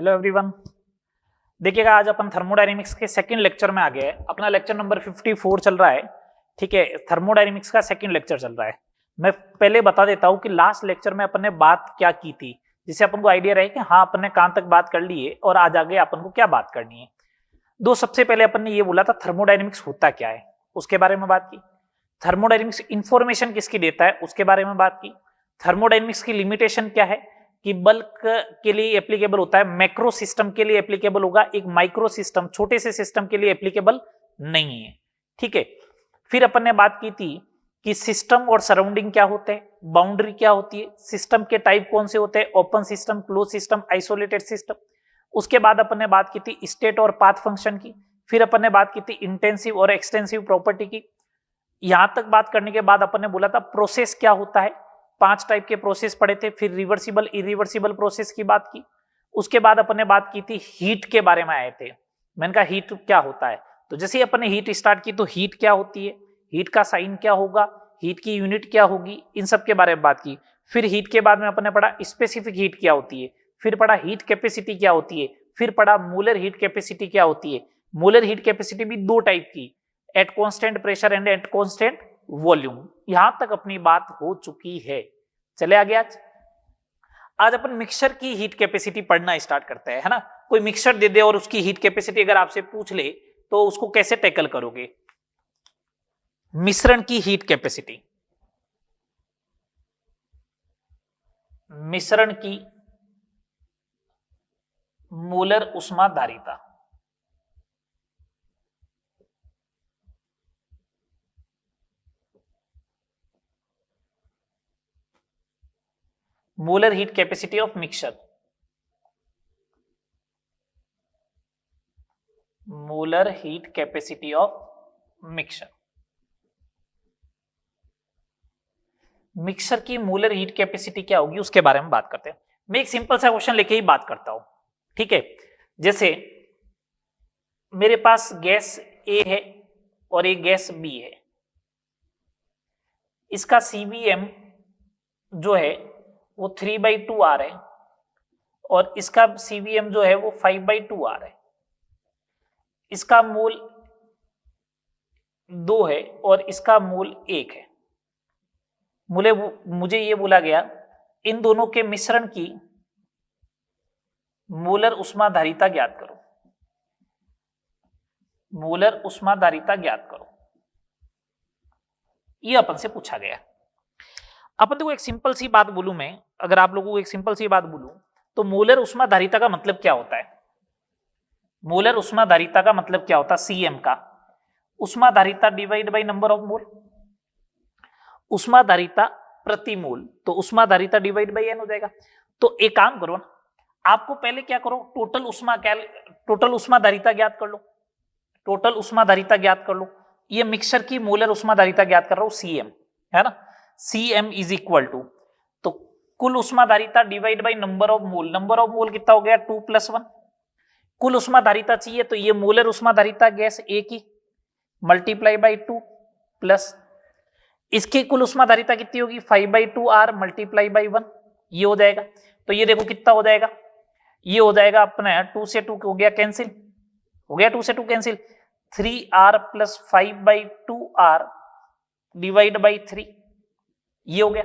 Hello everyone. देखिएगा आज अपन thermodynamics के सेकंड लेक्चर में आ गए हैं। अपना लेक्चर नंबर 54 चल रहा है। ठीक है, थर्मोडायनेमिक्स का सेकंड लेक्चर चल रहा है। मैं पहले बता देता हूं कि लास्ट लेक्चर में अपन ने बात क्या की थी, जिससे अपन को आइडिया रहे कि हाँ अपन ने कहां तक बात कर ली है और आज आगे अपन को क्या बात करनी है। सबसे पहले अपन ने ये बोला था थर्मोडायनेमिक्स होता क्या है, उसके बारे में बात की। थर्मोडायनेमिक्स इंफॉर्मेशन किसकी देता है, उसके बारे में बात की। थर्मोडायनेमिक्स की लिमिटेशन क्या है कि बल्क के लिए एप्लीकेबल होता है, मैक्रो सिस्टम के लिए एप्लीकेबल होगा, एक माइक्रो सिस्टम छोटे से सिस्टम के लिए एप्लीकेबल नहीं है। ठीक है, फिर अपन ने बात की थी कि सिस्टम और सराउंडिंग क्या होते हैं, बाउंड्री क्या होती है, सिस्टम के टाइप कौन से होते हैं, open system, close system, isolated system. उसके बाद अपन ने बात की थी स्टेट और पाथ फंक्शन की। फिर अपन ने बात की थी इंटेंसिव और एक्सटेंसिव प्रॉपर्टी की। यहां तक बात करने के बाद अपन ने बोला था प्रोसेस क्या होता है, 5 टाइप के प्रोसेस पढ़े थे। फिर रिवर्सिबल इरिवर्सिबल प्रोसेस की बात की। उसके बाद अपन ने बात की थी हीट के बारे में आए थे। मैंने कहा हीट क्या होता है, तो जैसे ही अपन ने हीट स्टार्ट की तो हीट क्या होती है, हीट का साइन क्या होगा, हीट की यूनिट क्या होगी, इन सब के बारे में बात की। फिर हीट के बाद में अपन ने पढ़ा स्पेसिफिक हीट क्या होती है, फिर पढ़ा हीट कैपेसिटी क्या होती है, फिर पढ़ा मोलर हीट कैपेसिटी क्या होती है। मोलर हीट कैपेसिटी भी 2 टाइप की, at constant pressure and at constant volume. यहां तक अपनी बात हो चुकी है। चले आगे। आज अपन मिक्सचर की हीट कैपेसिटी पढ़ना स्टार्ट करते हैं, है ना। कोई मिक्सचर दे दे और उसकी हीट कैपेसिटी अगर आपसे पूछ ले तो उसको कैसे टैकल करोगे। मिश्रण की हीट कैपेसिटी, मिश्रण की मोलर ऊष्माधारिता, molar heat capacity of mixture, molar heat capacity of mixture. Mixture की मोलर हीट कैपेसिटी क्या होगी उसके बारे में बात करते हैं। मैं एक सिंपल सा क्वेश्चन लेके ही बात करता हूं। ठीक है, जैसे मेरे पास गैस ए है और एक गैस बी है। इसका सीवीएम जो है वो 3/2 आ रहा है और इसका सीवीएम जो है वो 5/2 आ रहा है। इसका मोल 2 है और इसका मोल 1 है। मुझे ये बोला गया इन दोनों के मिश्रण की मोलर ऊष्माधारिता ज्ञात करो, मोलर ऊष्माधारिता ज्ञात करो, ये अपन से पूछा गया। अपन देखो एक सिंपल सी बात बोलूं मैं, अगर आप लोगों को एक सिंपल सी बात बोलूं तो मोलर ऊष्माधारिता का मतलब क्या होता है। मोलर ऊष्माधारिता का मतलब क्या होता है, सीएम का ऊष्माधारिता divide by number of mole, ऊष्माधारिता प्रति मोल, तो ऊष्माधारिता डिवाइड बाय एन हो जाएगा। तो एक काम करो ना, आपको पहले क्या करो, टोटल ऊष्माधारिता ज्ञात कर लो, टोटल ऊष्माधारिता ज्ञात कर लो। ये मिक्सचर की मोलर ऊष्माधारिता ज्ञात कर रहा हूं, सीएम है ना। सीएम इज इक्वल टू, तो कुल ऊष्माधारिता divide by number of mole, number of mole कितना हो गया 2 + 1। कुल ऊष्माधारिता चाहिए तो ये मोलर ऊष्माधारिता गैस ए की मल्टीप्लाई बाय 2 प्लस इसकी कुल ऊष्माधारिता कितनी होगी 5/2 आर मल्टीप्लाई बाय 1, ये हो जाएगा। तो ये देखो कितना हो जाएगा, ये हो जाएगा अपने 2 से 2 हो गया कैंसिल, हो गया 2 से 2 cancel, 3r + 5/2 are divide by 3, ये हो गया।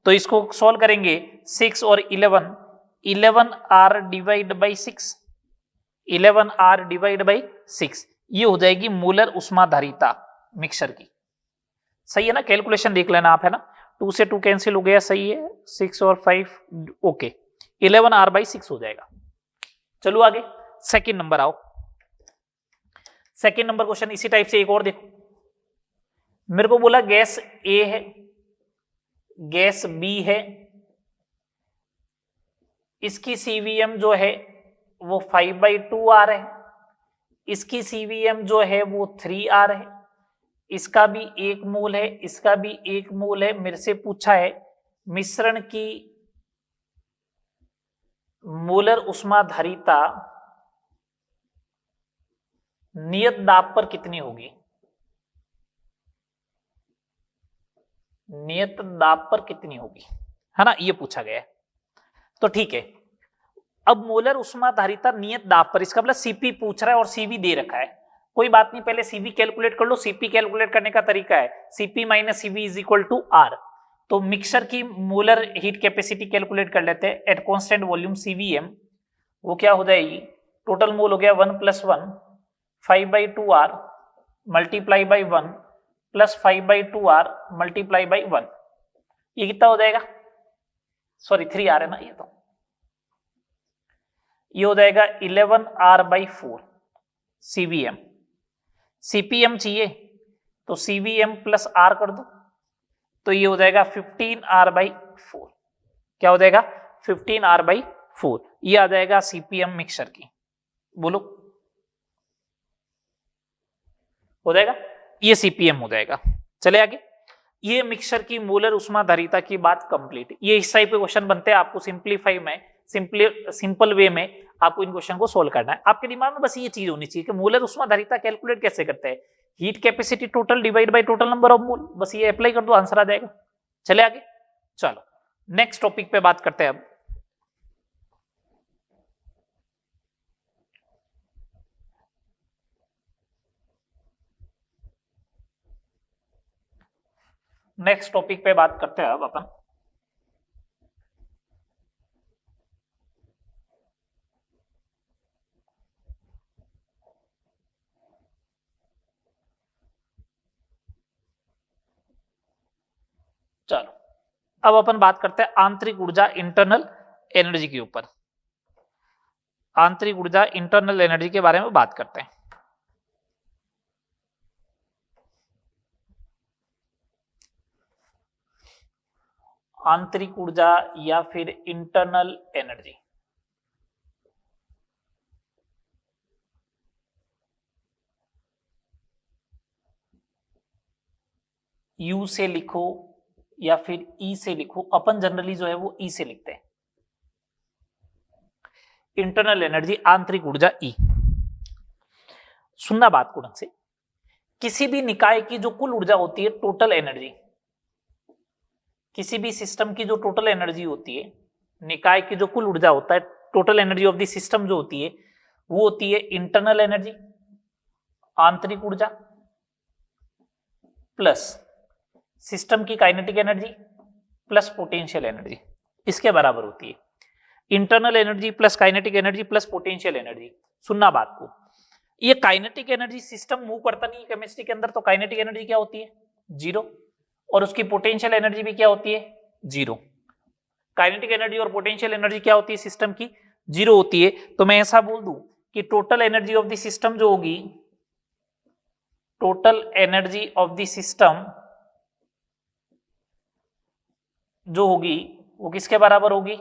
तो इसको सॉल्व करेंगे 6 और 11r divide by 6, 11r divide by 6, ये हो जाएगी मोलर ऊष्माधारिता मिक्सचर की। सही है ना, कैलकुलेशन देख लेना आप, है ना। 2 से 2 कैंसिल हो गया, सही है, 6 और 5 ओके, 11r/6 हो जाएगा। चलो आगे सेकंड नंबर आओ। सेकंड नंबर क्वेश्चन इसी टाइप से एक और देखो। मेरे को बोला गैस ए है, गैस बी है, इसकी सीवीएम जो है वो 5/2 आ रहा है, इसकी सीवीएम जो है वो 3 आ रहा है, इसका भी 1 मोल है, इसका भी 1 मोल है। मेरे से पूछा है मिश्रण की मोलर ऊष्माधारिता नियत दाब पर कितनी होगी, नियत दाब पर कितनी होगी, है ना, ये पूछा गया है। तो ठीक है, अब मोलर उष्माधारिता नियत दाब पर, इसका मतलब सीपी पूछ रहा है और सीवी दे रखा है, कोई बात नहीं, पहले सीवी कैलकुलेट कर लो। सीपी कैलकुलेट करने का तरीका है CP minus CV is equal to R. तो मिक्सचर की मोलर हीट कैपेसिटी कैलकुलेट कर लेते हैं एट कांस्टेंट वॉल्यूम सीवीएम। वो क्या हो जाएगी, टोटल मोल हो गया 1 + 1 5/2 r multiply by 1 plus 5/2 r multiply by 1। ये कितना हो जाएगा, सॉरी 3 r है ना, ये हो जाएगा 11r/4 सीवीएम। सीपीएम चाहिए तो सीवीएम प्लस आर कर दो, तो ये हो जाएगा 15r/4। क्या हो जाएगा, 15r/4। ये आ जाएगा सीपीएम मिक्सचर की, बोलो हो जाएगा, ये सीपीएम हो जाएगा। चले आगे, ये मिक्सचर की मोलर उष्माधारिता की बात कंप्लीट। ये इस टाइप के क्वेश्चन बनते हैं, आपको सिंपलीफाई में सिंपल वे में आपको इन क्वेश्चन को सोल्व करना है। आपके दिमाग में बस ये चीज होनी चाहिए कि मोलर उष्माधारिता कैलकुलेट कैसे करते हैं, heat capacity total divide by total number of मोल, बस ये अप्लाई कर दो, आंसर आ जाएगा। चले आगे, चलो नेक्स्ट टॉपिक पे बात करते हैं अब। नेक्स्ट टॉपिक पे बात करते हैं अब अपन चलो अब अपन बात करते हैं आंतरिक ऊर्जा इंटरनल एनर्जी के ऊपर। आंतरिक ऊर्जा इंटरनल एनर्जी के बारे में बात करते हैं। आंतरिक ऊर्जा या फिर इंटरनल एनर्जी, यू से लिखो या फिर ई से लिखो, अपन जनरली जो है वो ई से लिखते हैं। इंटरनल एनर्जी आंतरिक ऊर्जा ई। सुनना बात को ढंग से, किसी भी निकाय की जो कुल ऊर्जा होती है टोटल एनर्जी, किसी भी सिस्टम की जो टोटल एनर्जी होती है, निकाय की जो कुल ऊर्जा होता है total energy of the system जो होती है वो होती है इंटरनल एनर्जी आंतरिक ऊर्जा प्लस सिस्टम की kinetic energy plus potential energy, इसके बराबर होती है internal energy plus kinetic energy plus potential energy. सुनना बात को, ये काइनेटिक एनर्जी सिस्टम मूव करता नहीं है केमिस्ट्री के अंदर, तो काइनेटिक एनर्जी क्या होती है, 0, और उसकी पोटेंशियल एनर्जी भी क्या होती है, 0। काइनेटिक एनर्जी और पोटेंशियल एनर्जी क्या होती है सिस्टम की, 0 होती है। तो मैं ऐसा बोल दूं कि total energy of the system जो होगी, total energy of the system जो होगी वो किसके बराबर होगी,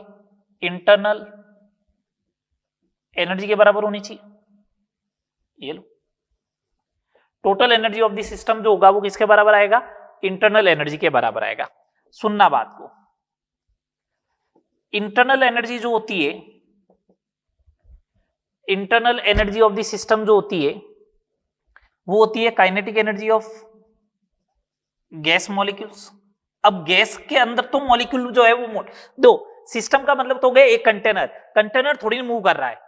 इंटरनल एनर्जी के बराबर होनी चाहिए। ये लो, total energy of the system जो होगा वो किसके बराबर आएगा, इंटरनल एनर्जी के बराबर आएगा। सुनना बात को, इंटरनल एनर्जी जो होती है, internal energy of the system जो होती है वो होती है kinetic energy of gas molecules. अब गैस के अंदर तो मॉलिक्यूल जो है वो दो, सिस्टम का मतलब तो हो गया एक कंटेनर, कंटेनर थोड़ी मूव कर रहा है,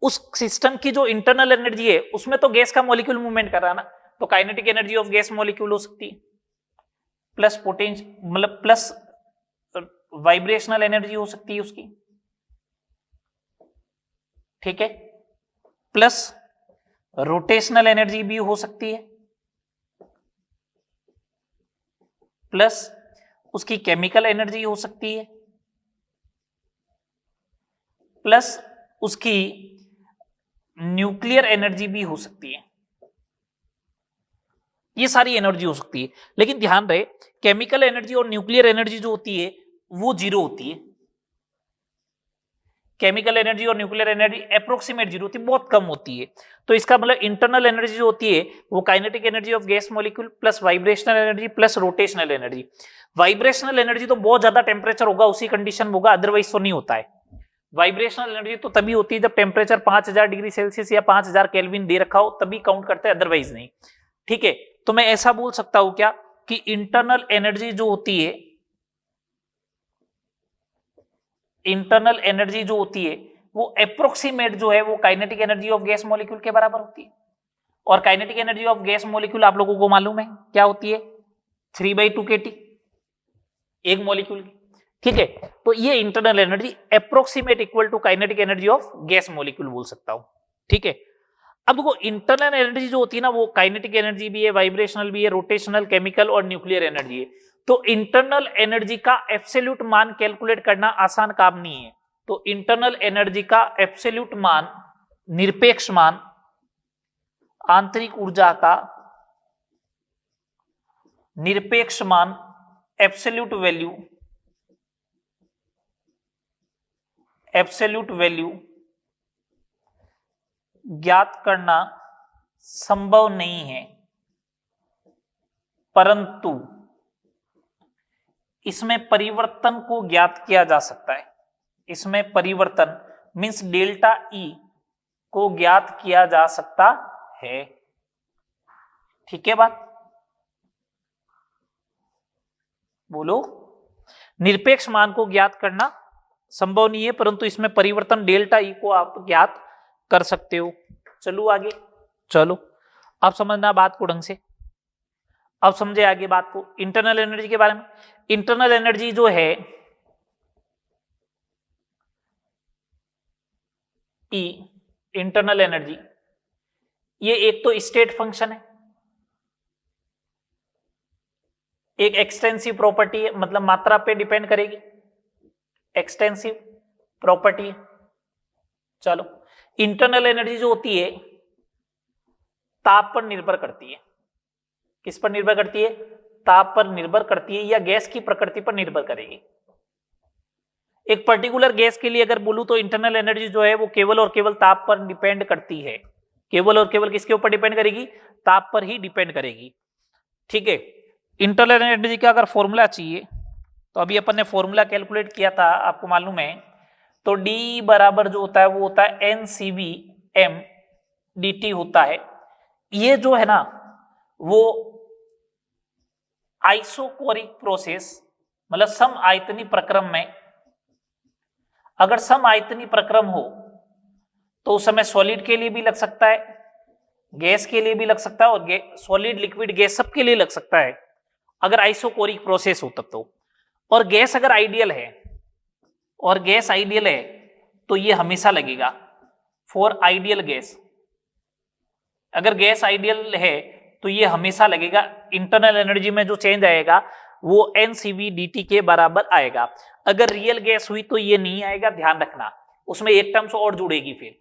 उस सिस्टम की जो इंटरनल एनर्जी है उसमें तो गैस का मॉलिक्यूल मूवमेंट कर रहा है ना, तो kinetic energy of gas molecule हो सकती है प्लस पोटेंशियल मतलब प्लस वाइब्रेशनल एनर्जी हो सकती है उसकी, ठीक है, प्लस रोटेशनल एनर्जी भी हो सकती है, प्लस उसकी केमिकल एनर्जी हो सकती है, प्लस उसकी न्यूक्लियर एनर्जी भी हो सकती है। ये सारी एनर्जी हो सकती है, लेकिन ध्यान रहे केमिकल एनर्जी और न्यूक्लियर एनर्जी जो होती है वो 0 होती है। केमिकल एनर्जी और न्यूक्लियर एनर्जी अप्रोक्सीमेट 0 होती है, बहुत कम होती है। तो इसका मतलब इंटरनल एनर्जी जो होती है वो kinetic energy of gas molecule plus vibrational energy plus rotational energy. Vibrational energy तो बहुत ज्यादा टेम्परेचर होगा उसी कंडीशन में होगा, अदरवाइज तो नहीं होता है। वाइब्रेशनल एनर्जी तो तभी होती है जब टेम्परेचर 5000 डिग्री सेल्सियस या 5000 केल्विन दे रखा हो, तभी काउंट करते हैं, अदरवाइज नहीं, ठीक है। तो मैं ऐसा बोल सकता हूं क्या कि इंटरनल एनर्जी जो होती है, इंटरनल एनर्जी जो होती है वो अप्रोक्सीमेट जो है वो kinetic energy of gas molecule के बराबर होती है। और kinetic energy of gas molecule आप लोगों को मालूम है क्या होती है, 3/2 kT एक मॉलिक्यूल की। ठीक है, तो ये internal energy approximate equal to kinetic energy of gas molecule बोल सकता हूं। ठीक है, अब देखो इंटरनल एनर्जी जो होती है ना वो काइनेटिक एनर्जी भी है, वाइब्रेशनल भी है, रोटेशनल, केमिकल और न्यूक्लियर एनर्जी है। तो इंटरनल एनर्जी का एब्सोल्यूट मान कैलकुलेट करना आसान काम नहीं है। तो इंटरनल एनर्जी का एब्सोल्यूट मान, निरपेक्ष मान, आंतरिक ऊर्जा का निरपेक्ष मान, एब्सोल्यूट वैल्यू ज्ञात करना संभव नहीं है, परंतु इसमें परिवर्तन को ज्ञात किया जा सकता है। इसमें परिवर्तन मींस डेल्टा ई को ज्ञात किया जा सकता है। ठीक है बात, बोलो। निरपेक्ष मान को ज्ञात करना संभव नहीं है, परंतु इसमें परिवर्तन डेल्टा ई को आप ज्ञात कर सकते हो। चलो आगे, चलो अब समझना बात को ढंग से। अब समझे आगे बात को इंटरनल एनर्जी के बारे में। इंटरनल एनर्जी जो है ई, इंटरनल एनर्जी, ये एक तो स्टेट फंक्शन है, एक एक्सटेंसिव प्रॉपर्टी है, मतलब मात्रा पे डिपेंड करेगी, एक्सटेंसिव प्रॉपर्टी है। चलो, इंटरनल एनर्जी जो होती है ताप पर निर्भर करती है। किस पर निर्भर करती है? ताप पर निर्भर करती है, या गैस की प्रकृति पर निर्भर करेगी। एक पर्टिकुलर गैस के लिए अगर बोलूं तो इंटरनल एनर्जी जो है वो केवल और केवल ताप पर डिपेंड करती है। केवल और केवल किसके ऊपर डिपेंड करेगी? ताप पर ही डिपेंड करेगी। ठीक है, इंटरनल एनर्जी का अगर फॉर्मूला चाहिए तो अभी अपन ने फॉर्मूला कैलकुलेट किया था, आपको मालूम है। तो D बराबर जो होता है वो होता है NCV/m dt होता है। ये जो है ना वो आइसोकोरिक प्रोसेस, मतलब सम आयतनी प्रक्रम में, अगर सम आयतनी प्रक्रम हो तो उस समय सॉलिड के लिए भी लग सकता है, गैस के लिए भी लग सकता है, और सॉलिड, लिक्विड, गैस सब के लिए लग सकता है अगर आइसोकोरिक प्रोसेस हो तब तो। और गैस अगर आइडियल है, और गैस आइडियल है तो ये हमेशा लगेगा फॉर आइडियल गैस। अगर गैस आइडियल है तो ये हमेशा लगेगा। इंटरनल एनर्जी में जो चेंज आएगा वो NCV dt के बराबर आएगा। अगर रियल गैस हुई तो ये नहीं आएगा, ध्यान रखना, उसमें एक टर्म्स और जुड़ेगी। फिर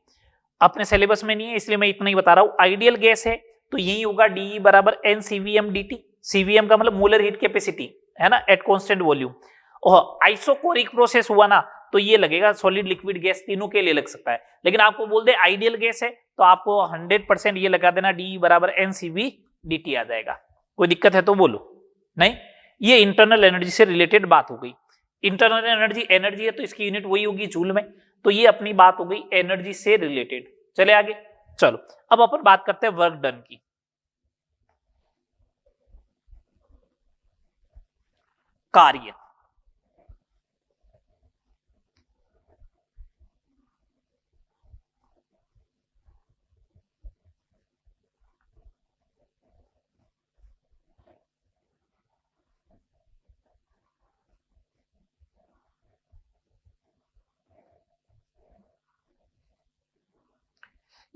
अपने सिलेबस में नहीं है इसलिए मैं इतना ही बता रहा हूं। आइडियल गैस है तो यही होगा DE बराबर NCVM dt। CVM का मतलब मोलर हीट कैपेसिटी है ना, एट कांस्टेंट वॉल्यूम। और आइसोकोरिक प्रोसेस हुआ ना तो ये लगेगा, सॉलिड, लिक्विड, गैस तीनों के लिए लग सकता है। लेकिन आपको बोल दे आइडियल गैस है तो आपको 100% ये लगा देना, DE बराबर NCV dt आ जाएगा। कोई दिक्कत है तो बोलो। नहीं, ये इंटरनल एनर्जी से रिलेटेड बात हो गई। इंटरनल एनर्जी एनर्जी है तो इसकी यूनिट वही होगी जूल में। तो ये अपनी बात हो गई एनर्जी से रिलेटेड। चले आगे, चलो अब अपन बात करते हैं वर्क डन की। कार्य,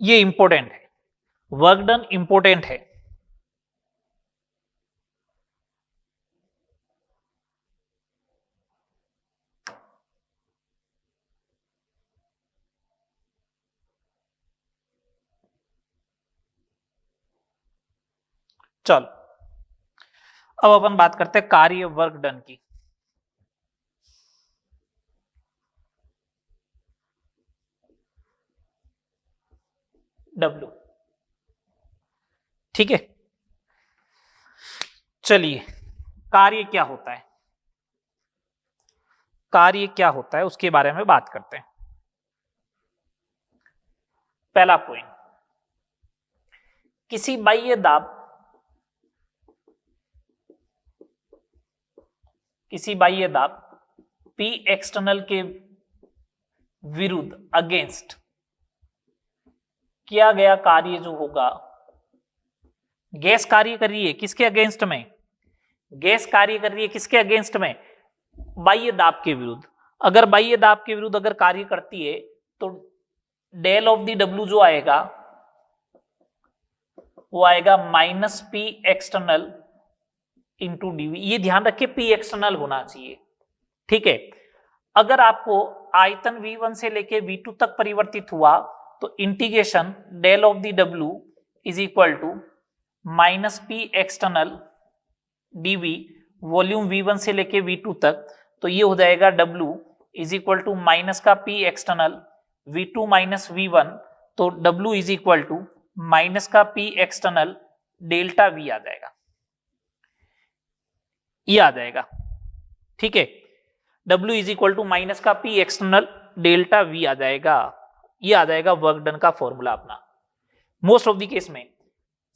ये इंपॉर्टेंट है, वर्क डन इंपॉर्टेंट है। चलो अब अपन बात करते हैं कार्य वर्क डन की। W, ठीक है। चलिए, कार्य क्या होता है, कार्य क्या होता है उसके बारे में बात करते हैं। पहला पॉइंट, किसी बाह्य दाब, किसी बाह्य दाब P एक्सटर्नल के विरुद्ध अगेंस्ट किया गया कार्य जो होगा, गैस कार्य कर रही है किसके अगेंस्ट में, गैस कार्य कर रही है किसके अगेंस्ट में, बाह्य दाब के विरुद्ध। अगर बाह्य दाब के विरुद्ध अगर कार्य करती है तो डेल ऑफ दी डब्ल्यू जो आएगा वो आएगा minus P external into DV. ये ध्यान रखिए पी एक्सटर्नल होना चाहिए, ठीक है। अगर आपको आयतन V1 से लेके V2 तक परिवर्तित हुआ तो integration del of the W is equal to minus P external dV volume V1 से लेके V2 तक, तो ये हो जाएगा W is equal to minus का P external V2 minus V1, तो W is equal to minus का पी एक्सटर्नल डेल्टा V आ जाएगा, ये आ जाएगा, ठीक है। W is equal to minus का पी एक्सटर्नल डेल्टा V आ जाएगा, ये आ जाएगा वर्क डन का फॉर्मूला अपना मोस्ट ऑफ द केस में।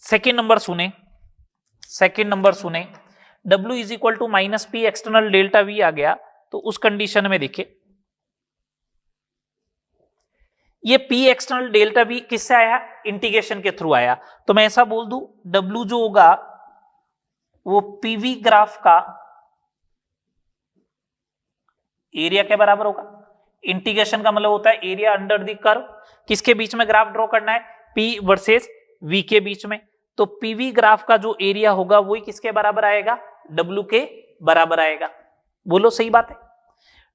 सेकेंड नंबर सुने, सेकेंड नंबर सुने, W is equal to minus P external delta V आ गया, तो उस कंडीशन में देखिए ये P एक्सटर्नल डेल्टा V किससे आया, इंटीग्रेशन के थ्रू आया। तो मैं ऐसा बोल दूं W जो होगा वो PV ग्राफ का एरिया के बराबर होगा। इंटीग्रेशन का मतलब होता है एरिया अंडर द कर्व, किसके बीच में ग्राफ ड्रॉ करना है, P वर्सेस V के बीच में। तो PV ग्राफ का जो एरिया होगा वही किसके बराबर आएगा, W के बराबर आएगा। बोलो सही बात है,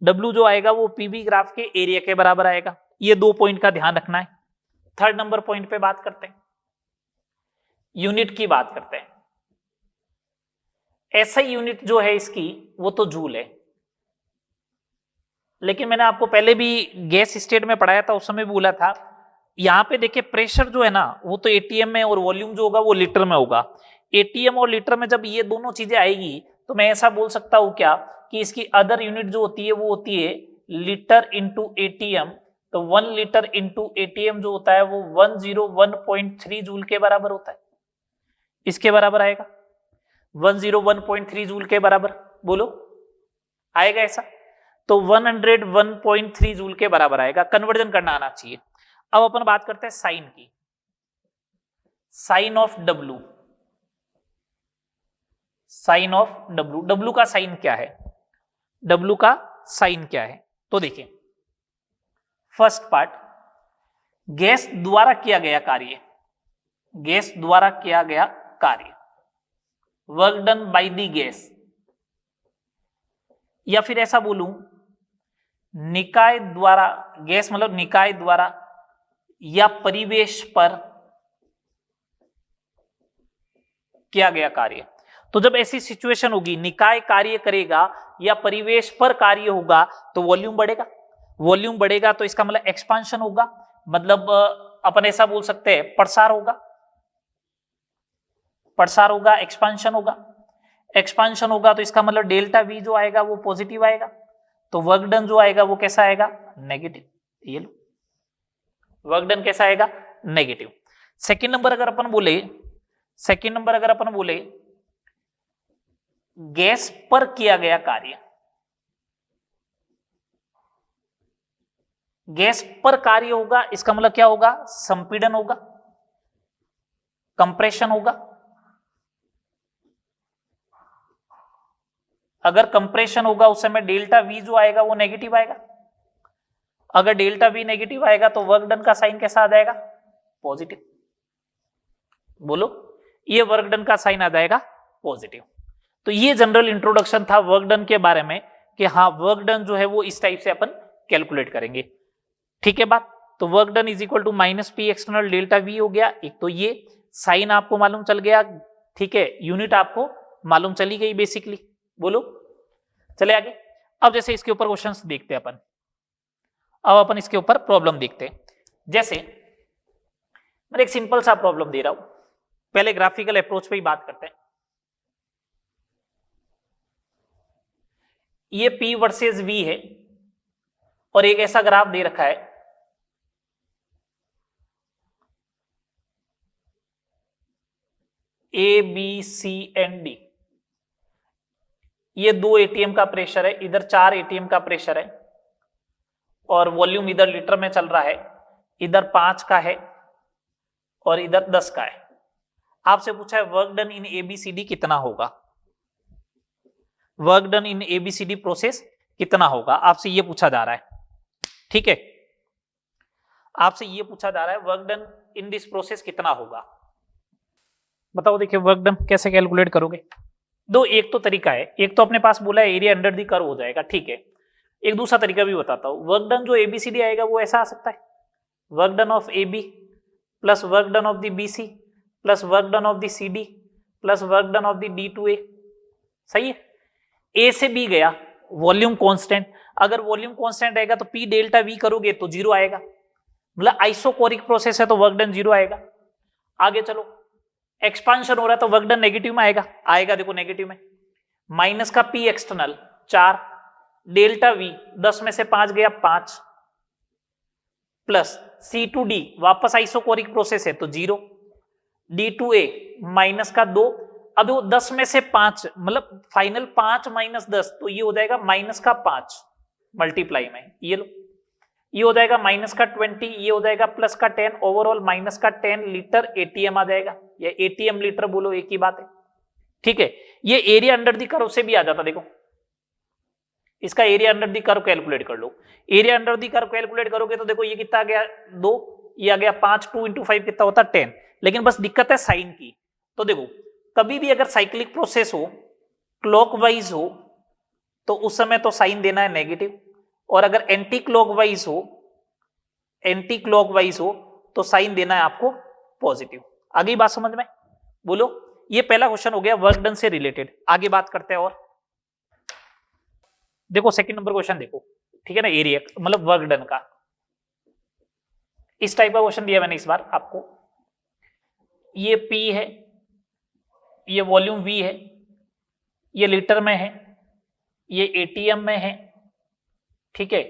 W जो आएगा वो PV ग्राफ के एरिया के बराबर आएगा। ये दो पॉइंट का ध्यान रखना है। थर्ड नंबर पॉइंट पे बात करते हैं, यूनिट की बात करते हैं। ऐसा यूनिट जो है इसकी वो तो जूल है, लेकिन मैंने आपको पहले भी गैस स्टेट में पढ़ाया था, उस समय बोला था यहां पे देखिए प्रेशर जो है ना वो तो एटीएम में और वॉल्यूम जो होगा वो लीटर में होगा। एटीएम और लीटर में जब ये दोनों चीजें आएगी तो मैं ऐसा बोल सकता हूं क्या कि इसकी अदर यूनिट जो होती है वो होती है लीटर इंटू एटीएम। तो 1 लीटर इंटू एटीएम जो होता है वो 101.3 जूल के बराबर होता है, इसके बराबर आएगा 101.3 जूल के बराबर। बोलो आएगा ऐसा, तो 101.3 जूल के बराबर आएगा। कन्वर्जन करना आना चाहिए। अब अपन बात करते हैं साइन की, sign of W, sign of W। W का साइन क्या है, W का साइन क्या है, तो देखिए फर्स्ट पार्ट गैस द्वारा किया गया कार्य, गैस द्वारा किया गया कार्य, work done by the gas, या फिर ऐसा बोलूं निकाय द्वारा, गैस मतलब निकाय द्वारा या परिवेश पर किया गया कार्य। तो जब ऐसी सिचुएशन होगी निकाय कार्य करेगा या परिवेश पर कार्य होगा तो वॉल्यूम बढ़ेगा, वॉल्यूम बढ़ेगा तो इसका मतलब एक्सपांशन होगा, मतलब अपन ऐसा बोल सकते हैं प्रसार होगा, प्रसार होगा, एक्सपांशन होगा, एक्सपांशन होगा तो इसका मतलब डेल्टा V जो आएगा वो पॉजिटिव आएगा, तो वर्क डन जो आएगा वो कैसा आएगा, नेगेटिव। ये लो वर्क डन कैसा आएगा, नेगेटिव। सेकंड नंबर अगर अपन बोले, सेकंड नंबर अगर अपन बोले गैस पर किया गया कार्य, गैस पर कार्य होगा इसका मतलब क्या होगा, संपीड़न होगा, कंप्रेशन होगा। अगर कंप्रेशन होगा उस समय डेल्टा V जो आएगा वो नेगेटिव आएगा। अगर डेल्टा V नेगेटिव आएगा तो वर्क डन का साइन कैसा आ जाएगा, पॉजिटिव। बोलो ये वर्क डन का साइन आ जाएगा पॉजिटिव। तो ये जनरल इंट्रोडक्शन था वर्क डन के बारे में कि हाँ वर्क डन जो है वो इस टाइप से अपन कैलकुलेट करेंगे, ठीक है बात। तो work done is equal to minus P external delta V हो गया एक, तो ये साइन आपको मालूम चल गया, ठीक है, यूनिट आपको मालूम चली गई बेसिकली। बोलो चले आगे। अब जैसे इसके ऊपर क्वेश्चंस देखते हैं अपन, अब अपन इसके ऊपर प्रॉब्लम देखते हैं। जैसे मैं एक सिंपल सा प्रॉब्लम दे रहा हूं, पहले ग्राफिकल अप्रोच पे ही बात करते हैं। ये P वर्सेस V है और एक ऐसा ग्राफ दे रखा है A, B, C and D। ये 2 एटीएम का प्रेशर है, इधर 4 एटीएम का प्रेशर है और वॉल्यूम इधर लीटर में चल रहा है, इधर 5 का है और इधर 10 का है। आपसे पूछा है वर्क डन इन एबीसीडी कितना होगा, work done in ABCD process कितना होगा, आपसे ये पूछा जा रहा है। ठीक है, आपसे ये पूछा जा रहा है work done in this process कितना होगा। बताओ, देखिए वर्क डन कैसे कैलकुलेट करोगे। दो, एक तो तरीका है, एक तो अपने पास बोला है एरिया अंडर दी कर्व हो जाएगा, ठीक है। एक दूसरा तरीका भी बताता हूं। वर्क डन जो एबीसीडी आएगा वो ऐसा आ सकता है, work done of A B plus work done of the B C plus work done of the C D plus work done of the D to A. सही है। ए से बी गया, वॉल्यूम कांस्टेंट, अगर volume constant आएगा तो P delta we करोगे तो 0 आएगा, मतलब आइसोकोरिक प्रोसेस है तो वर्क डन 0 आएगा। आगे चलो, एक्सपांशन हो रहा है तो वर्क डन नेगेटिव में आएगा, देखो नेगेटिव में, माइनस का पी एक्सटर्नल 4, डेल्टा वी 10 में से 5 गया 5, प्लस सी टू डी वापस आइसोकोरिक प्रोसेस है तो 0, डी टू ए माइनस का 2, अब वो 10 में से 5 मतलब फाइनल 5 माइनस 10 तो ये हो जाएगा माइनस का 5 मल्टीप्लाई में, ये लो, ये हो जाएगा माइनस का 20, ये हो जाएगा प्लस का 10, ओवरऑल माइनस का 10 लीटर एटीएम आ जाएगा, या एटीएम लीटर बोलो एक ही बात है। ठीक है, ये एरिया अंडर दी कर्व से भी आ जाता, देखो इसका area under the curve calculate कर लो। Area under the curve calculate करोगे तो देखो ये कितना आ गया 2, ये आ गया 5, 2 × 5 कितना होता है 10, लेकिन बस दिक्कत है साइन की। तो देखो कभी भी अगर साइक्लिक प्रोसेस हो, क्लॉकवाइज हो, तो उस समय तो साइन देना है नेगेटिव, और अगर एंटी क्लॉकवाइज हो तो साइन देना है आपको पॉजिटिव। आगे बात समझ में, बोलो। ये पहला क्वेश्चन हो गया वर्क डन से रिलेटेड। आगे बात करते हैं और देखो सेकंड नंबर क्वेश्चन देखो, ठीक है ना, एरिया मतलब वर्क डन का। इस टाइप का क्वेश्चन दिया मैंने इस बार आपको। ये P है, ये वॉल्यूम V है, ये लीटर में है, ये एटीएम में है, ठीक है।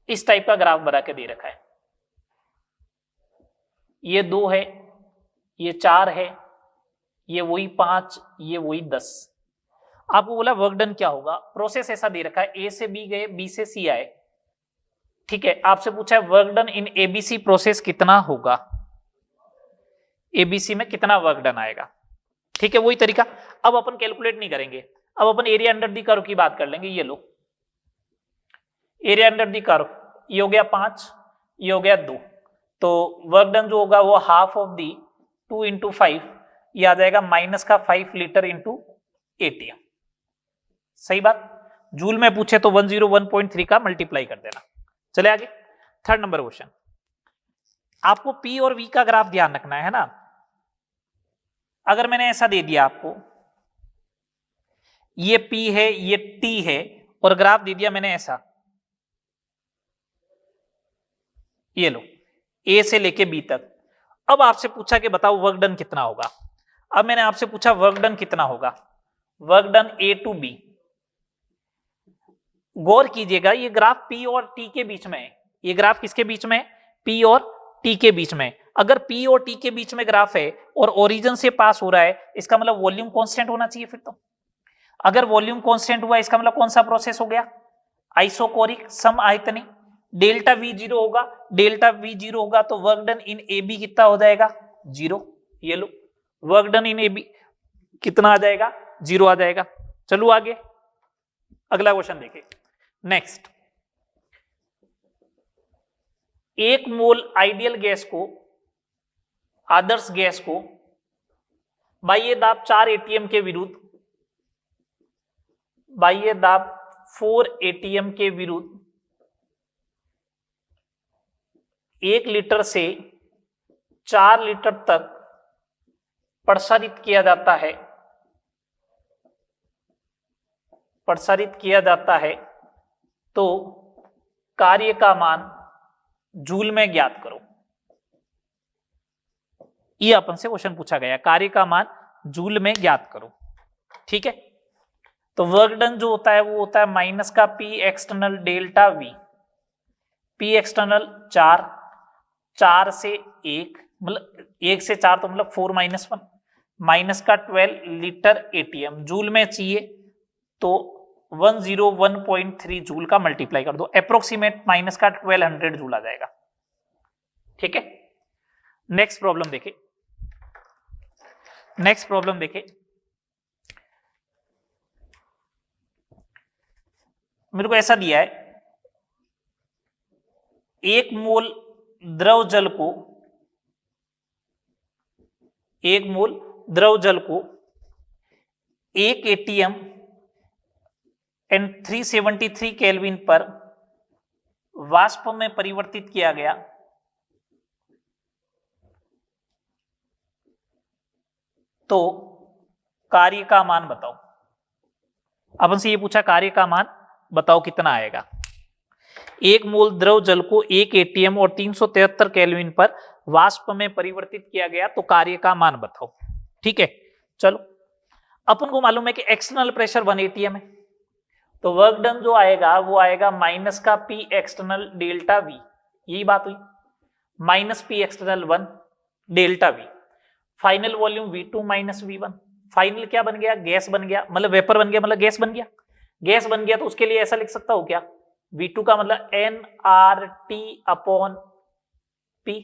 इस टाइप का ग्राफ बना के दे रखा है। ये 2 है, ये 4 है, ये वही 5, ये वही 10। आपको बोला वर्क डन क्या होगा, प्रोसेस ऐसा दे रखा है, ए से बी गए, बी से सी आए, ठीक है। आपसे पूछा है वर्क डन इन एबीसी प्रोसेस कितना होगा, एबीसी में कितना वर्क डन आएगा, ठीक है। वही तरीका, अब अपन कैलकुलेट नहीं करेंगे, अब अपन एरिया अंडर दी कर्व की बात कर लेंगे। ये लो एरिया अंडर दी कर्व, ये हो गया 5, ये हो गया 2, तो वर्क डन जो होगा वो हाफ ऑफ दी 2 × 5, ये आ जाएगा माइनस का 5 लीटर इंटू एटीएम। सही बात। जूल में पूछे तो 101.3 का मल्टीप्लाई कर देना। चले आगे, थर्ड नंबर क्वेश्चन। आपको पी और वी का ग्राफ ध्यान रखना है ना। अगर मैंने ऐसा दे दिया आपको, ये P है, ये T है, और ग्राफ दे दिया मैंने ऐसा, ये लो A से लेके B तक। अब आपसे पूछा कि बताओ वर्क डन कितना होगा। अब मैंने आपसे पूछा वर्क डन कितना होगा, work done A to B। गौर कीजिएगा, ये ग्राफ P और T के बीच में है। ये ग्राफ किसके बीच में है, P और T के बीच में। अगर P और T के बीच में ग्राफ है और ओरिजिन से पास हो रहा है, इसका मतलब वॉल्यूम कांस्टेंट होना चाहिए फिर तो। अगर वॉल्यूम कांस्टेंट हुआ, इसका मतलब कौन सा प्रोसेस हो गया, आइसोकोरिक सम आयतनी। डेल्टा V 0 होगा, डेल्टा V 0 होगा तो वर्क डन इन AB कितना हो जाएगा 0। ये लो वर्क डन इन AB कितना आ जाएगा 0 आ जाएगा। चलो आगे अगला क्वेश्चन देखें। नेक्स्ट, 1 मोल आइडियल गैस को, आदर्श गैस को बाह्य दाब 4 एटीएम के विरुद्ध, बाह्य दाब 4 एटीएम के विरुद्ध 1 लीटर से 4 लीटर तक प्रसारित किया जाता है, तो कार्य का मान जूल में ज्ञात करो। ये अपन से क्वेश्चन पूछा गया, कार्य का मान जूल में ज्ञात करो, ठीक है। तो वर्क डन जो होता है वो होता है माइनस का P external delta V, P external 4 से 1 मतलब 1 से 4 तो मतलब 4 - 1 माइनस का 12 लीटर एटीएम। जूल में चाहिए तो 101.3 जूल का मल्टीप्लाई कर दो, अप्रोक्सीमेट माइनस का 1200 जूल आ जाएगा। ठीक है, नेक्स्ट प्रॉब्लम देखिए, नेक्स्ट प्रॉब्लम देखिए, मेरे को ऐसा दिया है, एक मोल द्रव जल को, एक मोल द्रव जल को 1 एटीएम एंड 373 केल्विन पर वाष्प में परिवर्तित किया गया तो कार्य का मान बताओ। अपन से ये पूछा कार्य का मान बताओ कितना आएगा। एक मोल द्रव जल को 1 एटीएम और 373 केल्विन पर वाष्प में परिवर्तित किया गया तो कार्य का मान बताओ। ठीक है, चलो अपन को मालूम है कि एक्सटर्नल प्रेशर 1 एटीएम है, तो वर्क डन जो आएगा वो आएगा माइनस का P एक्सटर्नल डेल्टा V, यही बात हुई, minus P external 1 delta V, final volume V2 minus V1। Final क्या बन गया, गैस बन गया, मतलब वेपर बन गया, मतलब गैस बन गया। गैस बन गया तो उसके लिए ऐसा लिख सकता हूं क्या, V2 का मतलब nRT upon P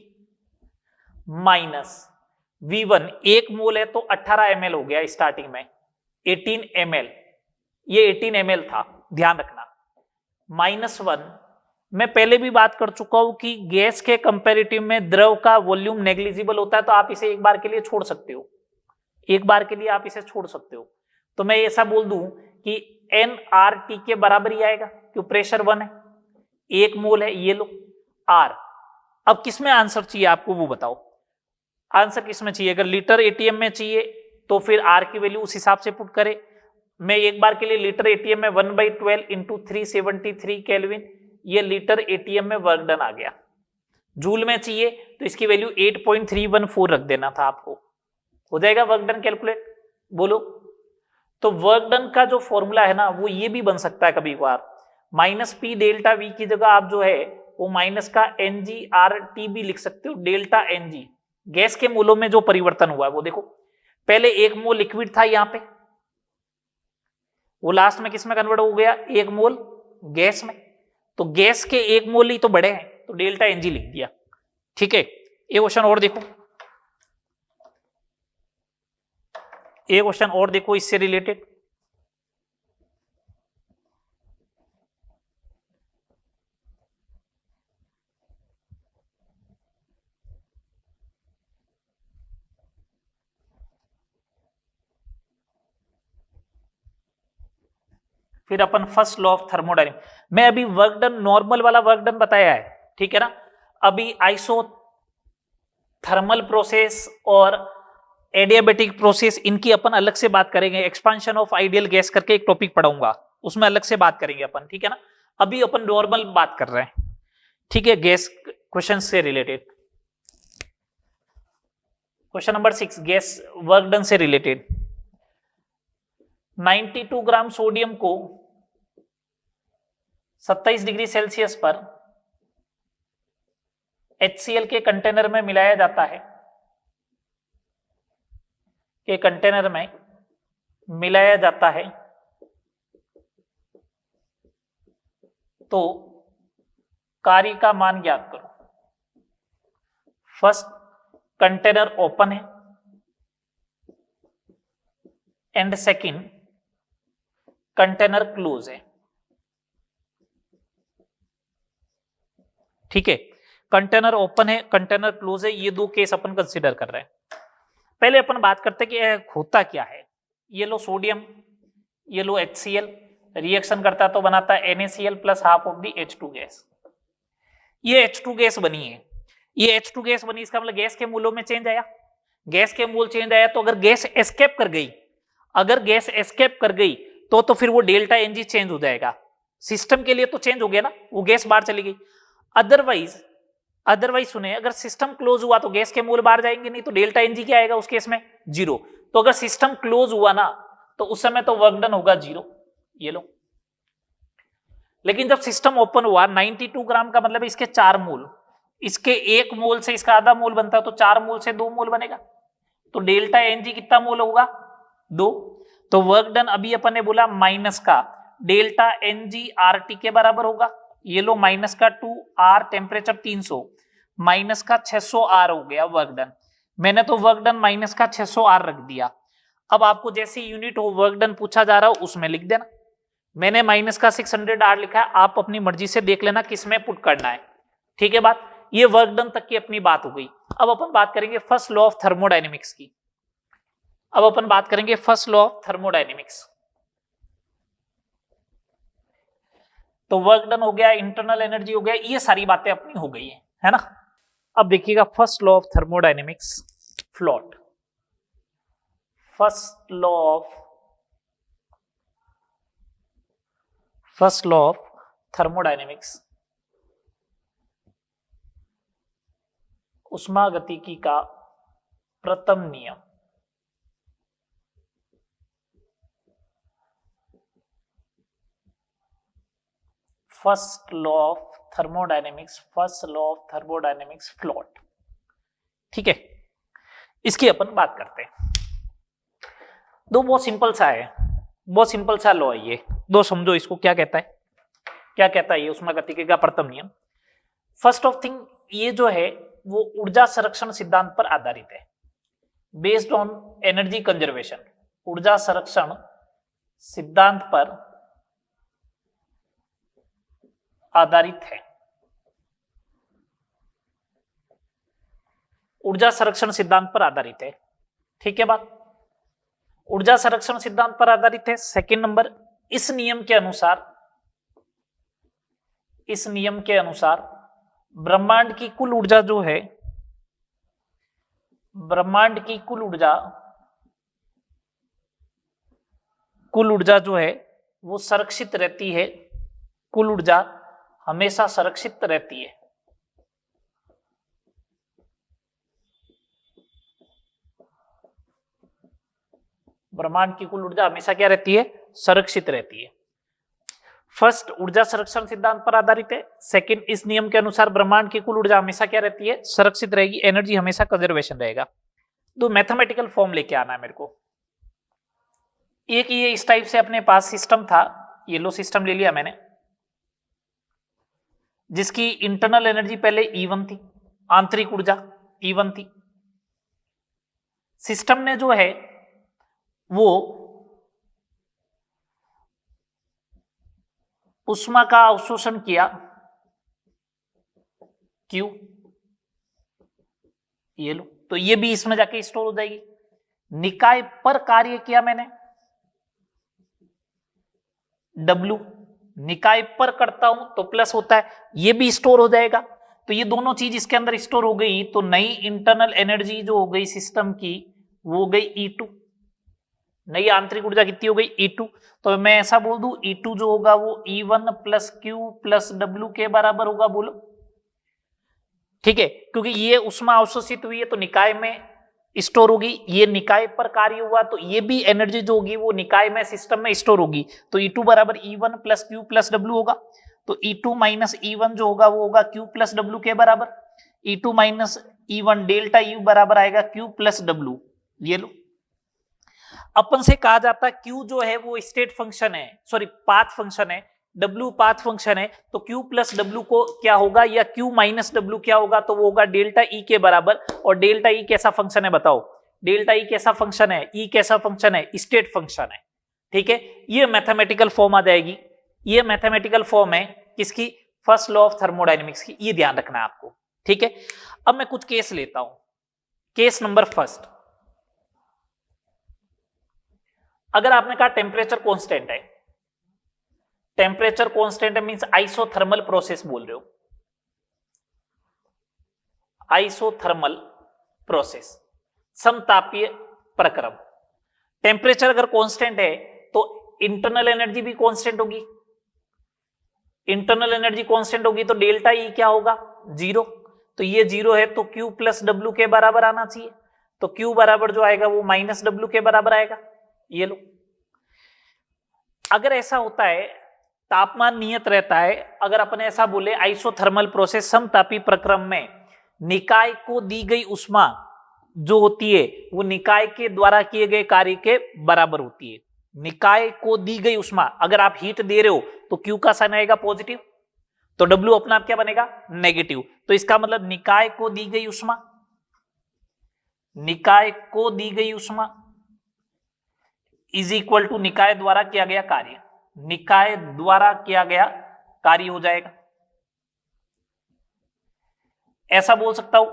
minus V1, एक मोल है तो 18 ml हो गया स्टार्टिंग में, 18 ml, ये 18 ml था, ध्यान रखना, -1। मैं पहले भी बात कर चुका हूं कि गैस के कंपैरेटिव में द्रव का वॉल्यूम नेग्लिजिबल होता है, तो आप इसे एक बार के लिए छोड़ सकते हो, एक बार के लिए आप इसे छोड़ सकते हो। तो मैं ऐसा बोल दूं कि nRT के बराबर ही आएगा, क्यों प्रेशर 1 है, 1 मोल है, ये लो R। अब किसमें आंसर चाहिए आपको वो बताओ, आंसर किसमें चाहिए, अगर लीटर एटीएम में चाहिए तो फिर R की वैल्यू उस हिसाब से पुट करे। मैं एक बार के लिए लीटर एटीएम में 1/12 इंटू 373 केल्विन, ये लीटर एटीएम में वर्क डन आ गया। जूल में चाहिए तो इसकी वैल्यू 8.314 रख देना था आपको, हो जाएगा वर्क डन कैलकुलेट, बोलो। तो वर्क डन का जो फॉर्मूला है ना वो ये भी बन सकता है कभी बार, माइनस P डेल्टा V की जगह आप जो है वो माइनस का NGRT भी लिख सकते हो, डेल्टा NG, गैस के मोलों में जो परिवर्तन हुआ है वो देखो, पहले 1 मोल लिक्विड था यहां पे, वो लास्ट में किस में कन्वर्ट हो गया, 1 मोल गैस में, तो गैस के 1 मोल ही तो बड़े हैं, तो डेल्टा NG लिख दिया। ठीक है, एक क्वेश्चन और देखो, एक क्वेश्चन और देखो इससे रिलेटेड, फिर अपन फर्स्ट लॉ ऑफ थर्मोडायनेमिक्स, मैं अभी वर्क डन नॉर्मल वाला वर्क डन बताया है, ठीक है ना। अभी आइसो थर्मल प्रोसेस और एडियाबेटिक प्रोसेस, इनकी अपन अलग से बात करेंगे, एक्सपांशन ऑफ आइडियल गैस करके एक टॉपिक पढ़ाऊंगा, उसमें अलग से बात करेंगे अपन, ठीक है ना। अभी अपन नॉर्मल बात कर रहे हैं, ठीक है, गैस क्वेश्चन से related. Question number 6 gas work done से रिलेटेड, 92 ग्राम सोडियम को 27 डिग्री सेल्सियस पर HCl के कंटेनर में मिलाया जाता है, के कंटेनर में मिलाया जाता है तो कार्य का मान ज्ञात करो। फर्स्ट, कंटेनर ओपन है, एंड सेकंड कंटेनर क्लोज है। ठीक है, कंटेनर ओपन है, कंटेनर क्लोज है, ये दो केस अपन कंसीडर कर रहे हैं। पहले अपन बात करते हैं कि होता क्या है। ये लो सोडियम, ये लो HCl, रिएक्शन करता तो बनाता है NaCl plus half of the H2 gas. ये H2 गैस बनी है, ये H2 गैस बनी, इसका मतलब गैस के मूलों में चेंज आया, गैस के मूल चेंज आया, तो अगर गैस एस्केप कर गई, अगर गैस एस्केप कर गई तो फिर वो डेल्टा NG चेंज हो जाएगा। सिस्टम के लिए तो चेंज हो गया ना, वो गैस बाहर चली गई। अदरवाइज सुने, अगर सिस्टम क्लोज हुआ तो गैस के मूल बाहर जाएंगे नहीं, तो डेल्टा NG क्या आएगा उस केस में, 0। तो अगर सिस्टम क्लोज हुआ ना तो उस समय तो वर्क डन होगा 0, ये लो। लेकिन जब सिस्टम ओपन हुआ, 92 ग्राम का मतलब इसके 4 मोल, इसके 1 मोल से इसका आधा मोल बनता है, तो 4 मोल से 2 मोल बनेगा, तो डेल्टा NG कितना मोल होगा, 2। तो वर्क डन अभी अपन ने बोला माइनस का delta n g R T के बराबर होगा। ये लो माइनस का 2 आर, टेम्परेचर 300 माइनस का 600 आर हो गया वर्क डन। मैंने तो वर्क डन माइनस का 600 आर रख दिया। अब आपको जैसे यूनिट हो वर्क डन पूछा जा रहा हो उसमें लिख देना। मैंने माइनस का 600 आर लिखा है, आप अपनी मर्जी से देख लेना किसमें पुट करना है। ठीक है बात, ये वर्क डन तक की अपनी बात हो गई। अब अपन बात करेंगे फर्स्ट लॉ ऑफ थर्मोडायनेमिक्स की। अब अपन बात करेंगे फर्स्ट लॉ ऑफ थर्मोडायनेमिक्स। तो वर्क डन हो गया, इंटरनल एनर्जी हो गया, ये सारी बातें अपनी हो गई है ना। अब देखिएगा first law of thermodynamics float. First law of thermodynamics, उष्मागतिकी का प्रथम नियम। First law of thermodynamics, first law of thermodynamics float. ठीक है, इसकी अपन बात करते हैं। दो बहुत सिंपल सा है, बहुत सिंपल सा लॉ है ये, दो समझो इसको क्या कहता है, क्या कहता है ये उष्मागतिकी का प्रथम नियम। फर्स्ट ऑफ थिंग, ये जो है वो ऊर्जा संरक्षण सिद्धांत पर आधारित है, बेस्ड ऑन एनर्जी कंजर्वेशन। ऊर्जा संरक्षण सिद्धांत पर आधारित है। ऊर्जा संरक्षण सिद्धांत पर आधारित है। ठीक है बात, ऊर्जा संरक्षण सिद्धांत पर आधारित है। सेकंड नंबर, इस नियम के अनुसार ब्रह्मांड की कुल ऊर्जा जो है, ब्रह्मांड की कुल ऊर्जा जो है वो संरक्षित रहती है। कुल ऊर्जा हमेशा संरक्षित रहती है। ब्रह्मांड की कुल ऊर्जा हमेशा क्या रहती है, संरक्षित रहती है। फर्स्ट, ऊर्जा संरक्षण सिद्धांत पर आधारित है। सेकंड, इस नियम के अनुसार ब्रह्मांड की कुल ऊर्जा हमेशा क्या रहती है, संरक्षित रहेगी, एनर्जी हमेशा कंजर्वेशन रहेगा। तो मैथमेटिकल फॉर्म लेके आना है मेरे को। एक ये इस टाइप से अपने पास सिस्टम था, ये लो सिस्टम ले लिया मैंने, जिसकी इंटरनल एनर्जी पहले E1 थी, आंतरिक ऊर्जा E1 थी। सिस्टम ने जो है वो उष्मा का अवशोषण किया Q, ये लो, तो ये भी इसमें जाके स्टोर हो जाएगी। निकाय पर कार्य किया मैंने W, निकाय पर करता हूं तो प्लस होता है, ये भी स्टोर हो जाएगा। तो ये दोनों चीज इसके अंदर स्टोर हो गई, तो नई इंटरनल एनर्जी जो हो गई सिस्टम की वो हो गई E2। नई आंतरिक ऊर्जा कितनी हो गई, E2। तो मैं ऐसा बोल दूं E2 जो होगा वो E1 plus Q plus W के बराबर होगा, बोलो। ठीक है, क्योंकि ये उष्मा अवशोषित हुई है तो निकाय में स्टोर होगी, ये निकाय पर कार्य हुआ तो ये भी एनर्जी जो होगी वो निकाय में सिस्टम में स्टोर होगी। तो E2 बराबर E1 plus Q plus W होगा। तो E2 माइनस E1 जो होगा वो होगा Q प्लस W के बराबर। E2 minus E1 delta U बराबर आएगा Q प्लस W। ये लो, अपन से कहा जाता है Q जो है वो स्टेट फंक्शन है, सॉरी पाथ फंक्शन है, W पाथ फंक्शन है, तो Q प्लस W को क्या होगा, या Q माइनस W क्या होगा, तो वो होगा डेल्टा E के बराबर। और डेल्टा E कैसा फंक्शन है बताओ, डेल्टा E कैसा फंक्शन है, E कैसा फंक्शन है, स्टेट फंक्शन है। ठीक है, ये मैथमेटिकल फॉर्म आ जाएगी, ये मैथमेटिकल फॉर्म है किसकी, फर्स्ट लॉ ऑफ थर्मोडायनेमिक्स की, ये ध्यान रखना है आपको। ठीक है, अब मैं कुछ केस लेता हूं। केस नंबर फर्स्ट, अगर आपने कहा टेम्परेचर कांस्टेंट है, टेम्परेचर कांस्टेंट है मींस आइसोथर्मल प्रोसेस बोल रहे हो, आइसोथर्मल प्रोसेस, समतापीय प्रक्रम। टेम्परेचर अगर कांस्टेंट है तो इंटरनल एनर्जी भी कांस्टेंट होगी, इंटरनल एनर्जी कांस्टेंट होगी तो डेल्टा ई क्या होगा, 0। तो ये 0 है तो Q प्लस W के बराबर आना चाहिए, तो Q बराबर जो आएगा वो माइनस W के बराबर आएगा। ये लो, अगर ऐसा होता है तापमान नियत रहता है, अगर अपन ऐसा बोले आइसोथर्मल प्रोसेस समतापी प्रक्रम में निकाय को दी गई उष्मा जो होती है वो निकाय के द्वारा किए गए कार्य के बराबर होती है। निकाय को दी गई उष्मा, अगर आप हीट दे रहे हो तो क्यू का साइन आएगा पॉजिटिव, तो डब्ल्यू अपना आप क्या बनेगा नेगेटिव। तो इसका मतलब निकाय को दी गई उष्मा, निकाय को दी गई उष्मा इज इक्वल टू निकाय द्वारा किया गया कार्य, निकाय द्वारा किया गया कार्य हो जाएगा। ऐसा बोल सकता हूं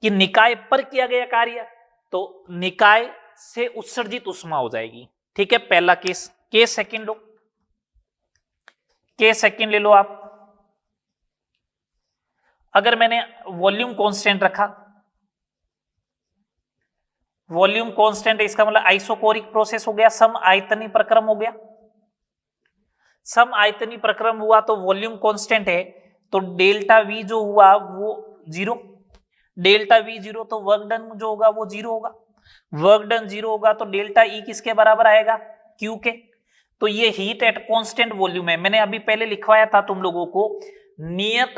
कि निकाय पर किया गया कार्य, तो निकाय से उत्सर्जित उष्मा हो जाएगी। ठीक है, पहला केस। केस सेकंड लो, केस सेकंड ले लो आप। अगर मैंने वॉल्यूम कांस्टेंट रखा, वॉल्यूम कांस्टेंट, इसका मतलब आइसोकोरिक प्रोसेस हो गया, सम आयतनी प्रक्रम हो गया। सम आयतनी प्रक्रम हुआ तो वॉल्यूम कांस्टेंट है, तो डेल्टा वी जो हुआ वो 0, डेल्टा वी 0, तो वर्क डन जो होगा वो 0 होगा। वर्क डन 0 होगा तो डेल्टा ई किसके बराबर आएगा, क्यू के। तो ये हीट एट कांस्टेंट वॉल्यूम है। मैंने अभी पहले लिखवाया था तुम लोगों को, नियत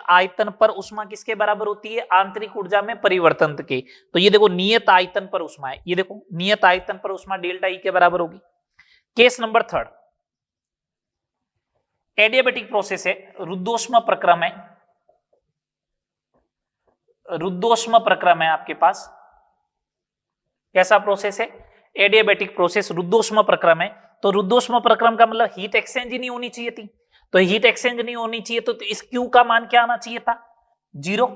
आयतन पर उष्मा किसके बराबर होती है, आंतरिक ऊर्जा में परिवर्तन के। तो ये देखो नियत आयतन पर उष्मा है, ये देखो नियत आयतन पर उष्मा डेल्टा ई के बराबर होगी। Case number third, adiabatic process है, रुद्धोष्म प्रक्रम है, रुद्धोष्म प्रक्रम है आपके पास। कैसा प्रोसेस है, एडियाबेटिक प्रोसेस, रुद्धोष्म प्रक्रम है। तो रुद्धोष्म प्रक्रम का मतलब हीट एक्सचेंज ही नहीं होनी चाहिए थी, तो हीट एक्सचेंज नहीं होनी चाहिए तो इस Q का मान क्या आना चाहिए था, 0।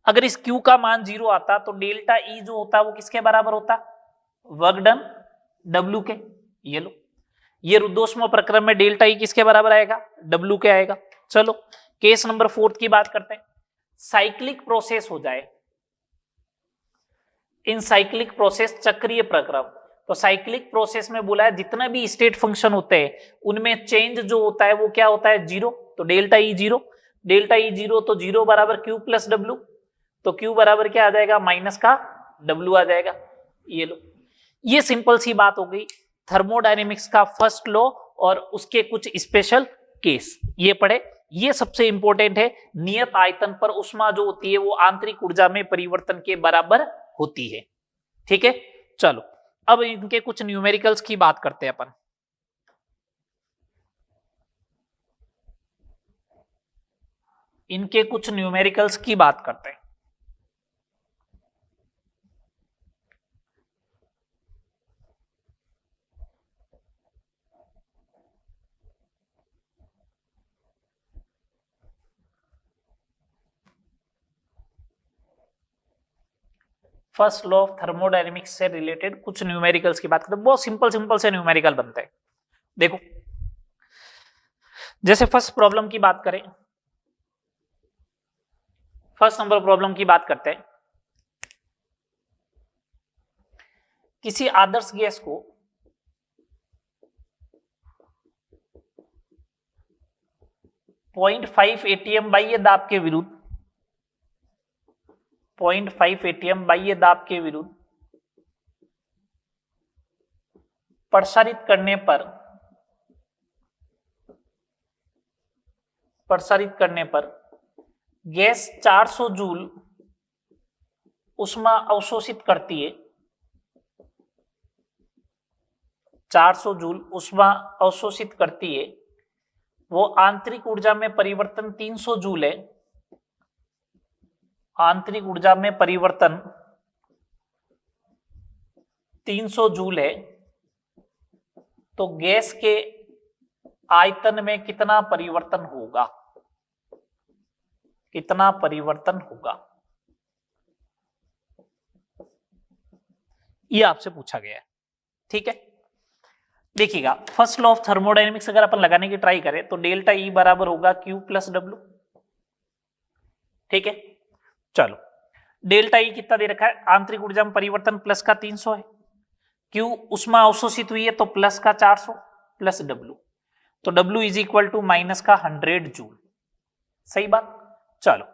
अगर इस Q का मान 0 आता तो डेल्टा E जो होता वो किसके बराबर होता, वर्क डन W के। ये लो, ये रुद्धोष्म प्रक्रम में डेल्टा E किसके बराबर आएगा, W के आएगा। चलो केस नंबर 4 की बात करते हैं। साइक्लिक प्रोसेस हो जाए, इन साइक्लिक प्रोसेस चक्रीय प्रक्रम। तो साइक्लिक प्रोसेस में बोला है जितना भी स्टेट फंक्शन होते हैं उनमें चेंज जो होता है वो क्या होता है, 0। तो डेल्टा ई 0, डेल्टा ई 0, तो 0 बराबर Q प्लस W, तो Q बराबर क्या आ जाएगा, माइनस का W आ जाएगा। ये लो, ये सिंपल सी बात हो गई थर्मोडायनेमिक्स का फर्स्ट लॉ और उसके कुछ स्पेशल केस ये पढ़े। ये सबसे इंपॉर्टेंट है, नियत आयतन पर उष्मा जो होती है वो आंतरिक ऊर्जा में परिवर्तन के बराबर होती है। ठीक है, चलो अब इनके कुछ न्यूमेरिकल्स की बात करते हैं अपन। इनके कुछ न्यूमेरिकल्स की बात करते हैं। फर्स्ट लॉ ऑफ थर्मोडायनेमिक्स से रिलेटेड कुछ न्यूमेरिकल्स की बात करते हैं। बहुत सिंपल सिंपल से न्यूमेरिकल बनते हैं। देखो, जैसे फर्स्ट प्रॉब्लम की बात करें, फर्स्ट नंबर प्रॉब्लम की बात करते हैं। किसी आदर्श गैस को .5 एटीएम बाह्य दाब के विरुद्ध 0.5 एटीएम बाह्य दाब के विरुद्ध प्रसारित करने पर गैस 400 जूल उष्मा अवशोषित करती है, 400 जूल उष्मा अवशोषित करती है। वो आंतरिक ऊर्जा में परिवर्तन 300 जूल है, आंतरिक ऊर्जा में परिवर्तन 300 जूल है। तो गैस के आयतन में कितना परिवर्तन होगा, कितना परिवर्तन होगा, ये आपसे पूछा गया है। ठीक है, देखिएगा फर्स्ट लॉ ऑफ थर्मोडायनेमिक्स अगर अपन लगाने की ट्राई करें तो डेल्टा ई बराबर होगा Q प्लस W। ठीक है, चलो डेल्टा ई कितना दे रखा है, आंतरिक ऊर्जा में परिवर्तन प्लस का 300 है, Q उष्मा अवशोषित हुई है तो प्लस का 400 प्लस W, तो W is equal to minus का 100 जूल। सही बात। चलो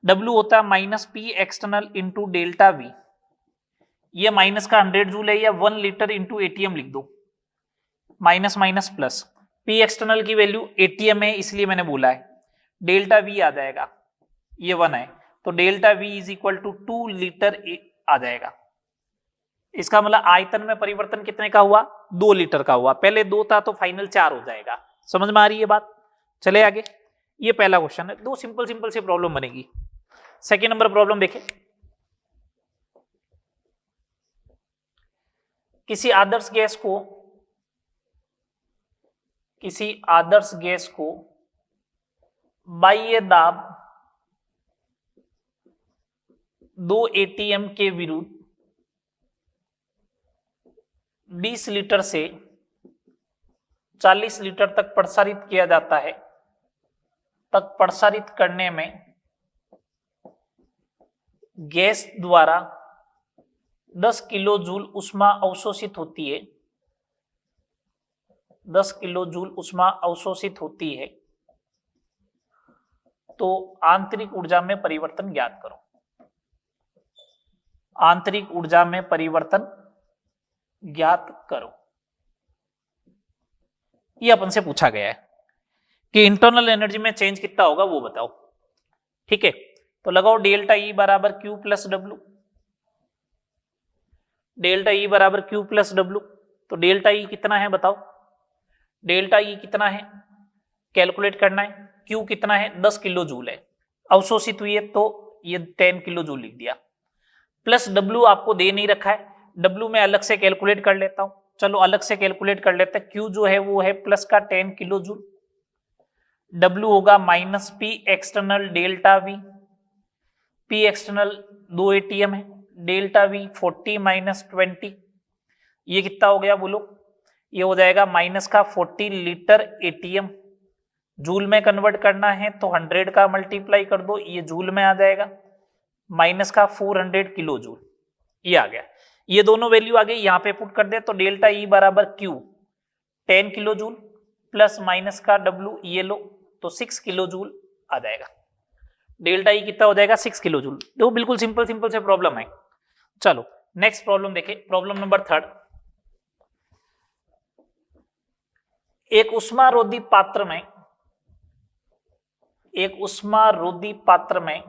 W होता है minus P external into delta V, ये माइनस का 100 जूल है, या 1 लीटर इंटू एटीएम लिख दो, minus minus plus. P external की वैल्यू एटीएम है इसलिए मैंने बोला है, डेल्टा वी आ जाएगा, ये 1 है, तो delta V is equal to 2 litre आ जाएगा। इसका मतलब आयतन में परिवर्तन कितने का हुआ, 2 लीटर का हुआ। पहले 2 था तो फाइनल 4 हो जाएगा। समझ में आ रही है बात? चले आगे। ये पहला क्वेश्चन है, दो सिंपल सिंपल सी प्रॉब्लम बनेगी। सेकेंड नंबर प्रॉब्लम देखें। किसी आदर्श गैस को बाह्य दाब 2 एटीएम के विरुद्ध 20 लीटर से 40 लीटर तक प्रसारित किया जाता है। तक प्रसारित करने में गैस द्वारा 10 किलो जूल ऊष्मा अवशोषित होती है। 10 किलो जूल ऊष्मा अवशोषित होती है, तो आंतरिक ऊर्जा में परिवर्तन ज्ञात करो। आंतरिक ऊर्जा में परिवर्तन ज्ञात करो। ये अपन से पूछा गया है कि इंटरनल एनर्जी में चेंज कितना होगा वो बताओ। ठीक है, तो लगाओ डेल्टा ई बराबर Q plus W. Delta E बराबर क्यू प्लस डब्ल्यू, तो डेल्टा ई कितना है बताओ। डेल्टा ई कितना है कैलकुलेट करना है। क्यू कितना है 10 किलो जूल है, अवशोषित हुई है तो ये 10 किलो जूल लिख दिया। प्लस डब्ल्यू आपको दे नहीं रखा है, डब्ल्यू में अलग से कैलकुलेट कर लेता हूं। चलो अलग से कैलकुलेट कर लेते हैं। क्यू जो है वो है प्लस का 10 किलो जूल, डब्ल्यू होगा minus P external delta we. P external 2 ATM है, डेल्टा वी 40 माइनस 20, ये कितना हो गया बोलो। ये हो जाएगा माइनस का 40 लीटर एटीएम। जूल में कन्वर्ट करना है तो 100 का मल्टीप्लाई कर दो, ये जूल में आ जाएगा। माइनस का 400 किलो जूल, ये आ गया। ये दोनों वैल्यू आ गई, यहां पे पुट कर दे तो डेल्टा ई बराबर Q 10 kilo joule plus minus का डब्ल्यू ये लो तो 6 किलो जूल आ जाएगा। डेल्टा ई कितना हो जाएगा 6 किलो जूल। देखो बिल्कुल सिंपल सिंपल से प्रॉब्लम है। चलो नेक्स्ट प्रॉब्लम देखें, प्रॉब्लम नंबर 3। एक उष्मारोधी पात्र में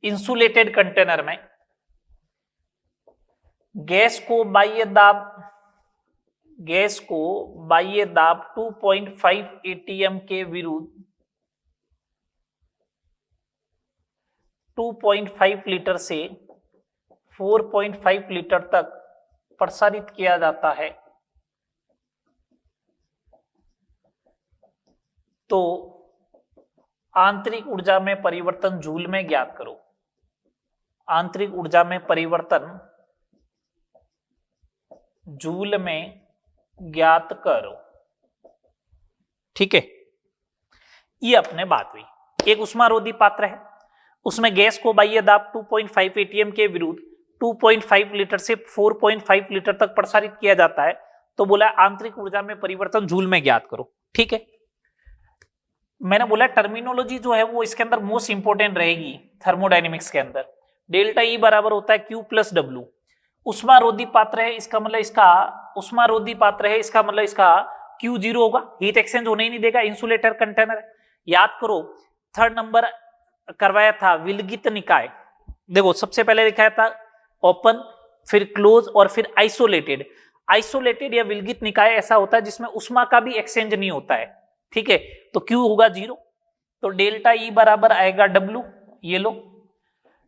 इंसुलेटेड कंटेनर में गैस को बाह्य दाब 2.5 एटीएम के विरुद्ध 2.5 लीटर से 4.5 लीटर तक प्रसारित किया जाता है, तो आंतरिक ऊर्जा में परिवर्तन जूल में ज्ञात करो। आंतरिक ऊर्जा में परिवर्तन जूल में ज्ञात करो। ठीक है, ये अपने बात हुई। एक उष्मारोधी पात्र है, उसमें गैस को बाह्य दाब 2.5 एटीएम के विरुद्ध 2.5 लीटर से 4.5 लीटर तक प्रसारित किया जाता है, तो बोला आंतरिक ऊर्जा में परिवर्तन जूल में ज्ञात करो। ठीक है, मैंने बोला टर्मिनोलॉजी जो है वो इसके अंदर मोस्ट इंपोर्टेंट रहेगी थर्मोडायनेमिक्स के अंदर। डेल्टा ई बराबर होता है क्यू प्लस डब्ल्यू। उष्मारोधी पात्र है, इसका मतलब इसका क्यू 0 होगा, हीट एक्सचेंज होने ही नहीं देगा, इंसुलेटर कंटेनर है। याद करो 3rd नंबर करवाया था विलगित निकाय। देखो सबसे पहले लिखाया था ओपन, फिर क्लोज और फिर आइसोलेटेड। आइसोलेटेड या विलगित निकाय ऐसा होता है जिसमें उष्मा का भी एक्सचेंज नहीं होता है। ठीक है, तो Q होगा 0, तो डेल्टा E बराबर आएगा W। ये लो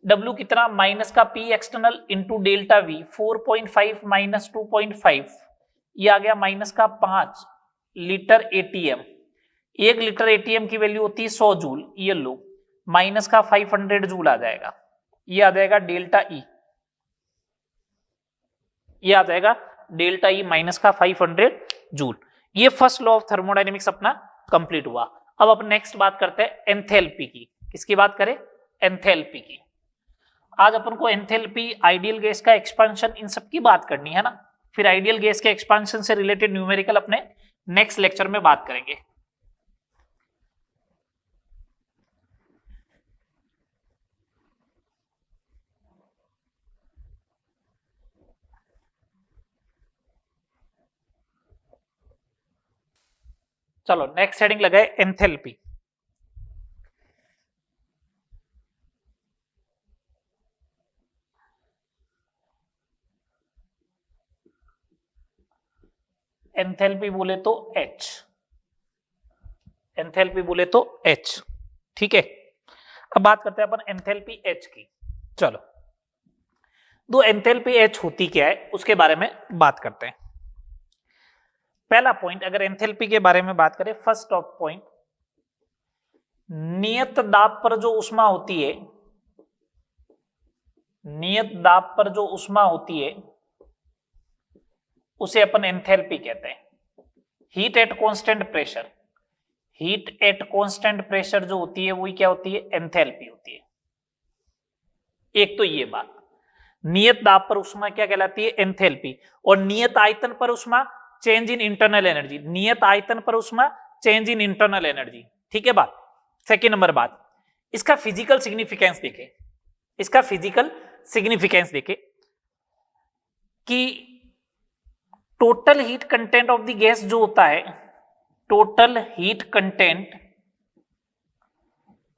W कितना माइनस का P external into delta V 4.5 minus 2.5, ये आ गया माइनस का 5 लीटर एटीएम। 1 लीटर एटीएम की वैल्यू होती है 100 जूल, ये लो माइनस का 500 जूल आ जाएगा। ये आ जाएगा डेल्टा E, ये आ जाएगा डेल्टा E माइनस का 500 जूल। ये फर्स्ट लॉ ऑफ थर्मोडायनेमिक्स अपना कंप्लीट हुआ। अब अपन नेक्स्ट बात करते हैं एंथैल्पी की। किसकी बात करें? एंथैल्पी की। आज अपन को एंथैल्पी, आइडियल गैस का एक्सपांशन, इन सब की बात करनी है ना। फिर आइडियल गैस के एक्सपांशन से रिलेटेड न्यूमेरिकल अपने नेक्स्ट लेक्चर में बात करेंगे। चलो नेक्स्ट हेडिंग लगाए एंथैल्पी। एंथैल्पी बोले तो H, एंथैल्पी बोले तो H। ठीक है, अब बात करते हैं अपन एंथैल्पी H की। चलो, दो एंथैल्पी H होती क्या है उसके बारे में बात करते हैं। पहला पॉइंट, अगर एंथैल्पी के बारे में बात करें, फर्स्ट ऑफ पॉइंट, नियत दाब पर जो ऊष्मा होती है, नियत दाब पर जो ऊष्मा होती है उसे अपन एंथैल्पी कहते हैं। Heat at constant pressure, heat at constant pressure जो होती है वही क्या होती है, एंथैल्पी होती है। एक तो ये बात, नियत दाब पर ऊष्मा क्या कहलाती है, एंथैल्पी। और नियत आयतन पर ऊष्मा, चेंज इन इंटरनल एनर्जी, नियत आयतन पर ऊष्मा, चेंज इन इंटरनल एनर्जी। ठीक है बात। सेकेंड नंबर बात, इसका फिजिकल सिग्निफिकेंस देखे, इसका फिजिकल सिग्निफिकेंस देखे कि total heat content of the gas जो होता है, total heat content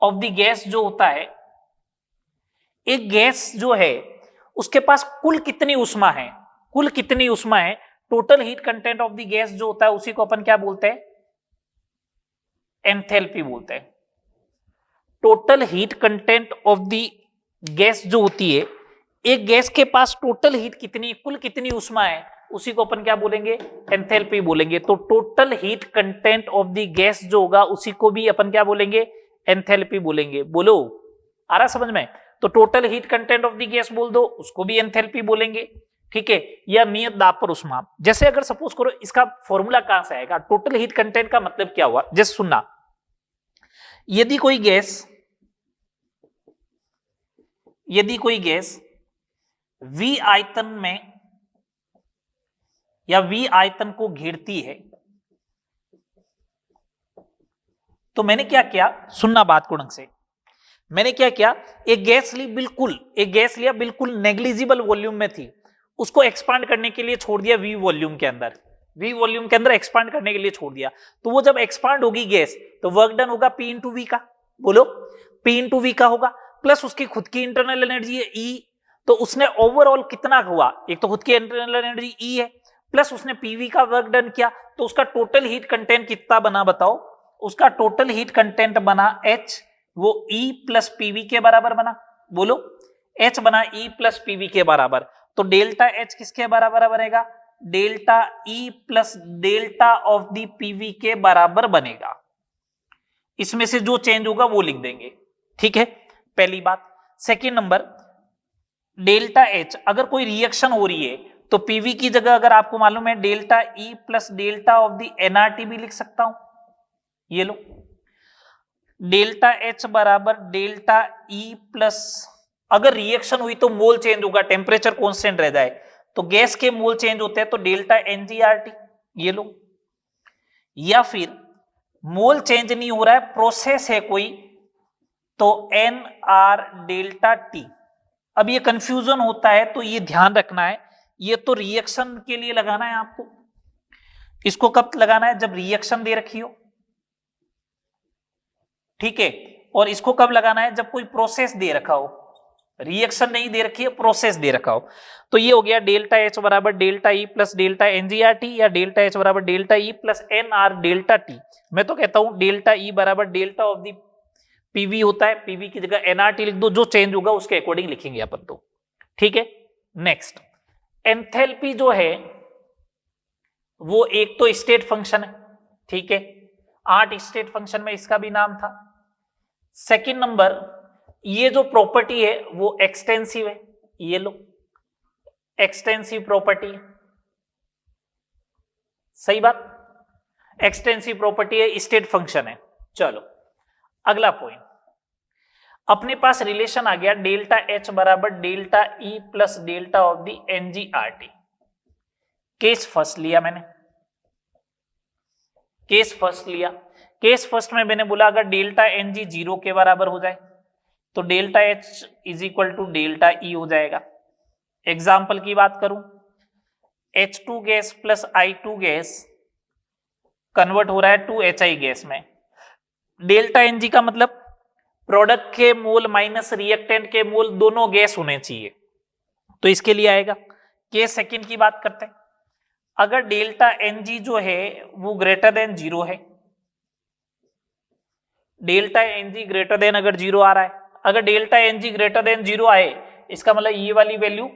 of the gas जो होता है, एक गैस जो है उसके पास कुल कितनी ऊष्मा है, कुल कितनी ऊष्मा है, total heat content of the gas जो होता है उसी को अपन क्या बोलते हैं, एंथैल्पी बोलते हैं। Total heat content of the gas जो होती है, एक गैस के पास टोटल हीट कितनी, कुल कितनी ऊष्मा है, उसी को अपन क्या बोलेंगे, एंथैल्पी बोलेंगे। तो total heat content of the gas जो होगा उसी को भी अपन क्या बोलेंगे, एंथैल्पी बोलेंगे। बोलो, आ रहा समझ में? तो total heat content of the gas बोल दो, उसको भी एंथैल्पी बोलेंगे। ठीक है, या नियत दाब पर ऊष्मा। जैसे अगर सपोज करो, इसका फॉर्मूला कहां से आएगा, टोटल हीट कंटेंट का मतलब क्या हुआ, जैसे सुनना, यदि कोई गैस V आयतन में या V आयतन को घेरती है, तो मैंने क्या किया, सुनना बात को ढंग से, मैंने क्या किया, एक गैस लिया बिल्कुल नेग्लिजिबल वॉल्यूम में थी, उसको एक्सपांड करने के लिए छोड़ दिया V वॉल्यूम के अंदर, V वॉल्यूम के अंदर एक्सपांड करने के लिए छोड़ दिया। तो वो जब एक्सपांड होगी गैस, तो वर्क डन होगा P इंटू वी का, बोलो P इंटू वी का होगा, प्लस उसकी खुद की इंटरनल एनर्जी है E, तो उसने ओवरऑल कितना हुआ, एक तो खुद की इंटरनल एनर्जी E है, प्लस उसने PV का वर्क डन किया, तो उसका टोटल हीट कंटेंट कितना बना बताओ, उसका टोटल हीट कंटेंट बना H, वो E प्लस PV के बराबर बना, बोलो H बना E प्लस PV के बराबर। तो डेल्टा H किसके बराबर बनेगा, delta E plus delta of the PV के बराबर बनेगा। इसमें से जो चेंज होगा वो लिख देंगे। ठीक है, पहली बात। सेकेंड नंबर, डेल्टा H, अगर कोई रिएक्शन हो रही है तो PV की जगह अगर आपको मालूम है delta E plus delta of the NRT भी लिख सकता हूं। ये लो, डेल्टा H बराबर डेल्टा E प्लस, अगर रिएक्शन हुई तो मोल चेंज होगा, टेम्परेचर कांस्टेंट रह जाए, तो गैस के मोल चेंज होते हैं, तो डेल्टा NGRT, ये लो। या फिर मोल चेंज नहीं हो रहा है, प्रोसेस है कोई, तो NR डेल्टा T। अब ये कंफ्यूजन होता है तो ये ध्यान रखना है, ये तो रिएक्शन के लिए लगाना है आपको, इसको कब लगाना है, जब रिएक्शन दे रखी हो। ठीक है, और इसको कब लगाना है, जब कोई प्रोसेस दे रखा हो, रिएक्शन नहीं दे रखी है, प्रोसेस दे रखा हो। तो ये हो गया डेल्टा H बराबर delta E plus delta NGRT, या डेल्टा H बराबर delta E plus NR delta T। मैं तो कहता हूं डेल्टा E बराबर डेल्टा ऑफ दी PV होता है, PV की जगह NRT लिख दो, जो चेंज होगा उसके अकॉर्डिंग लिखेंगे अपन तो। ठीक है, नेक्स्ट, एंथैल्पी जो है वो एक तो स्टेट फंक्शन है। ठीक है, 8 स्टेट फंक्शन में इसका भी नाम था। सेकंड नंबर, ये जो प्रॉपर्टी है वो एक्सटेंसिव है, ये लो, एक्सटेंसिव प्रॉपर्टी, सही बात, एक्सटेंसिव प्रॉपर्टी है, स्टेट फंक्शन है। चलो अगला पॉइंट, अपने पास रिलेशन आ गया डेल्टा H बराबर delta E plus delta of the NGRT। Case first लिया मैंने, केस फर्स्ट लिया, केस फर्स्ट में मैंने बोला अगर डेल्टा NG 0 के बराबर हो जाए तो delta H is equal to delta E हो जाएगा। एग्जाम्पल की बात करूं, H2 gas plus I2 gas convert हो रहा है 2HI गैस में, डेल्टा NG का मतलब प्रोडक्ट के मोल माइनस रिएक्टेंट के मोल दोनों गैस होने चाहिए, तो इसके लिए आएगा। केस सेकंड की बात करते हैं, अगर डेल्टा एन जी जो है वो ग्रेटर देन 0 है, delta n g greater than अगर 0 आ रहा है, अगर delta n g greater than 0 आए इसका मतलब ये वाली वैल्यू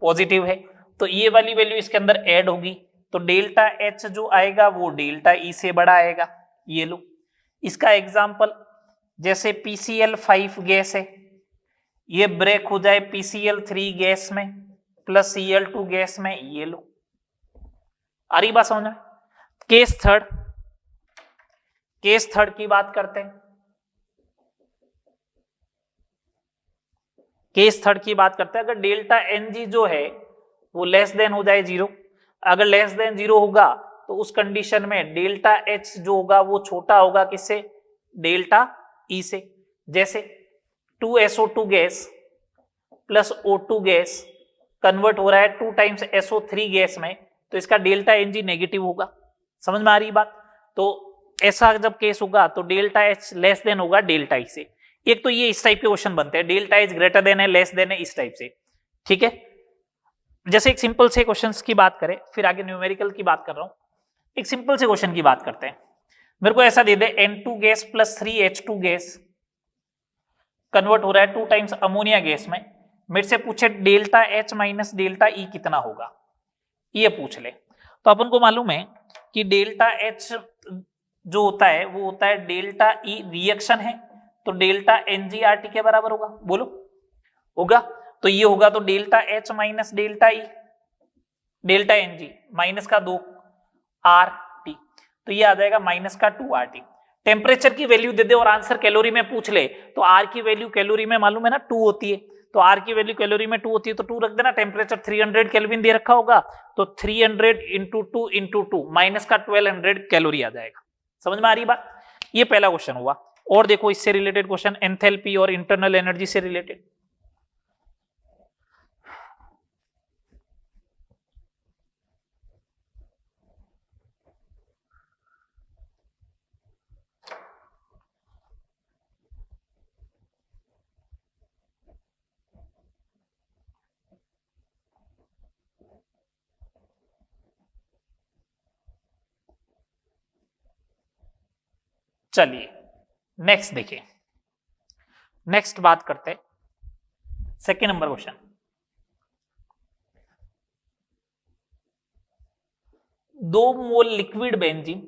पॉजिटिव है, तो ये वाली वैल्यू इसके अंदर ऐड होगी, तो डेल्टा एच जो आएगा वो डेल्टा ई से बड़ा आएगा। ये लो इसका एग्जांपल, जैसे PCl5 गैस है, ये ब्रेक हो जाए PCl3 गैस में प्लस Cl2 गैस में, ये लो आ रही बात समझ में। केस थर्ड की बात करते हैं, केस थर्ड की बात करते हैं, अगर डेल्टा एन जी जो है वो लेस देन हो जाए 0, अगर लेस देन 0 होगा तो उस कंडीशन में डेल्टा एच जो होगा वो छोटा होगा किससे, डेल्टा ई से। जैसे 2SO2 gas plus O2 gas convert हो रहा है 2 टाइम्स SO3 गैस में, तो इसका डेल्टा एन जी नेगेटिव होगा। समझ में आ रही बात। तो ऐसा जब केस होगा तो डेल्टा एच लेस देन होगा डेल्टा ई से। एक तो ये इस टाइप के क्वेश्चन बनते हैं, डेल्टा एच ग्रेटर देन है लेस देन है, इस टाइप से, ठीक है। जैसे एक सिंपल से क्वेश्चंस की बात करें, फिर आगे न्यूमेरिकल की बात कर रहा हूं। एक सिंपल से क्वेश्चन की बात करते हैं, मेरे को ऐसा दे दे N2 gas plus 3H2 gas convert हो रहा है 2 टाइम्स अमोनिया गैस में, मेरे से पूछे डेल्टा एच माइनस डेल्टा ई कितना होगा, ये पूछ ले। तो अपन को मालूम है कि डेल्टा एच जो होता है वो होता है डेल्टा ई रिएक्शन है, तो डेल्टा एनजीआरटी के बराबर होगा, बोलो होगा। तो ये होगा तो delta H minus delta E, delta n g minus का 2 आर टी, तो ये आ जाएगा माइनस का 2 आर टी। टेम्परेचर की वैल्यू दे दे और आंसर कैलोरी में पूछ ले, तो आर की वैल्यू कैलोरी में मालूम है ना 2 होती है, तो आर की वैल्यू कैलोरी में 2 होती है, तो 2 रख देना। टेम्परेचर 300 केल्विन दे रखा होगा, तो 300 इंटू 2 इंटू 2 माइनस का 1200 कैलोरी आ जाएगा। समझ में आ रही बात। ये पहला क्वेश्चन हुआ। और देखो इससे रिलेटेड क्वेश्चन, एंथैल्पी और इंटरनल एनर्जी से रिलेटेड। चलिए नेक्स्ट देखिए, नेक्स्ट बात करते हैं सेकेंड नंबर क्वेश्चन। 2 मोल लिक्विड बेंजीन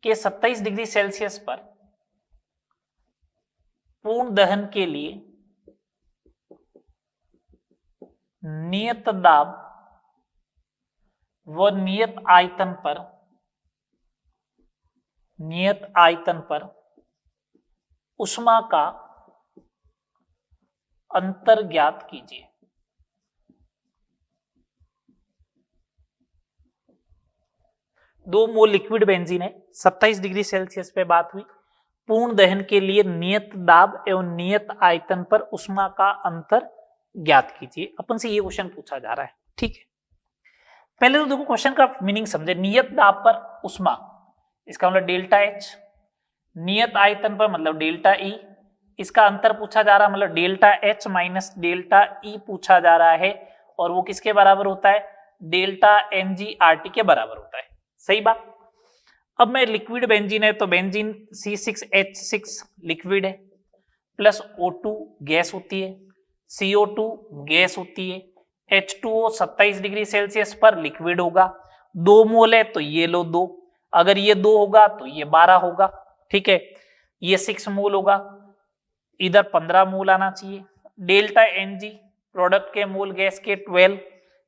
के 27 डिग्री सेल्सियस पर पूर्ण दहन के लिए नियत दाब व नियत आयतन पर उष्मा का अंतर ज्ञात कीजिए। दो मोल लिक्विड बेंजीन है, 27 डिग्री सेल्सियस पे बात हुई, पूर्ण दहन के लिए नियत दाब एवं नियत आयतन पर उष्मा का अंतर ज्ञात कीजिए। अपन से ये क्वेश्चन पूछा जा रहा है, ठीक है। पहले तो देखो क्वेश्चन का मीनिंग समझे। नियत दाब पर उष्मा, इसका मतलब डेल्टा एच, नियत आयतन पर मतलब डेल्टा ई, इसका अंतर पूछा जा रहा है मतलब डेल्टा एच माइनस डेल्टा ई पूछा जा रहा है, और वो किसके बराबर होता है, delta n g R T के बराबर होता है। सही बात। अब मैं लिक्विड बेंजीन है तो बेंजीन C6H6 लिक्विड है, प्लस O2 गैस होती है, CO2 गैस होती है, H2O 27 डिग्री सेल्सियस पर लिक्विड होगा। 2 मोल है तो ये लो 2, अगर ये 2 होगा तो ये 12 होगा, ठीक है। ये 6 मोल होगा, इधर 15 मोल आना चाहिए। डेल्टा एन जी प्रोडक्ट के मोल गैस के 12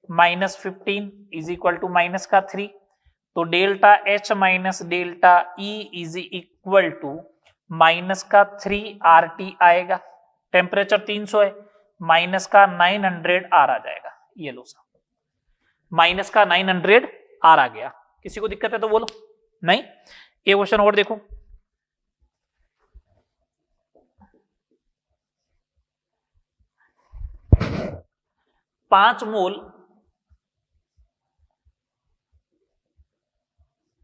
minus 15 is equal to minus का 3, तो delta H minus delta E is equal to minus का 3 आर टी आएगा। टेम्परेचर 300 है, माइनस का 900 आर आ जाएगा। ये लो सा, माइनस का 900 आर आ गया। किसी को दिक्कत है तो बोलो, नहीं। ये क्वेश्चन और देखो, पांच मोल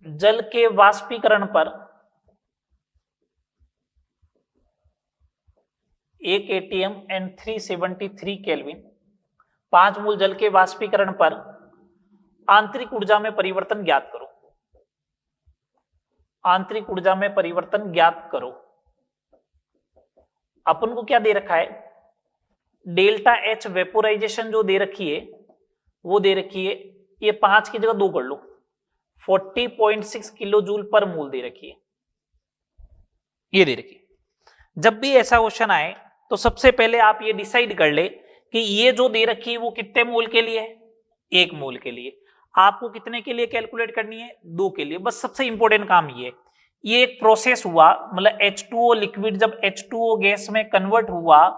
जल के वाष्पीकरण पर 1 ATM एंड 373 केल्विन। 5 मूल जल के वाष्पीकरण पर आंतरिक ऊर्जा में परिवर्तन ज्ञात करो। आंतरिक ऊर्जा में परिवर्तन ज्ञात करो। अपन को क्या दे रखा है, डेल्टा एच वेपोराइजेशन जो दे रखी है वो दे रखी है, ये 5 की जगह 2 कर लो, 40.6 किलो जूल पर मोल दे रखी है, ये दे रखी है। जब भी ऐसा क्वेश्चन आए तो सबसे पहले आप ये डिसाइड कर ले कि ये जो दे रखी है वो कितने मोल के लिए है, 1 मोल के लिए। आपको कितने के लिए कैलकुलेट करनी है, 2 के लिए। बस सबसे इंपॉर्टेंट काम ये एक प्रोसेस हुआ, मतलब H2O लिक्विड जब H2O गैस में कन्वर्ट हुआ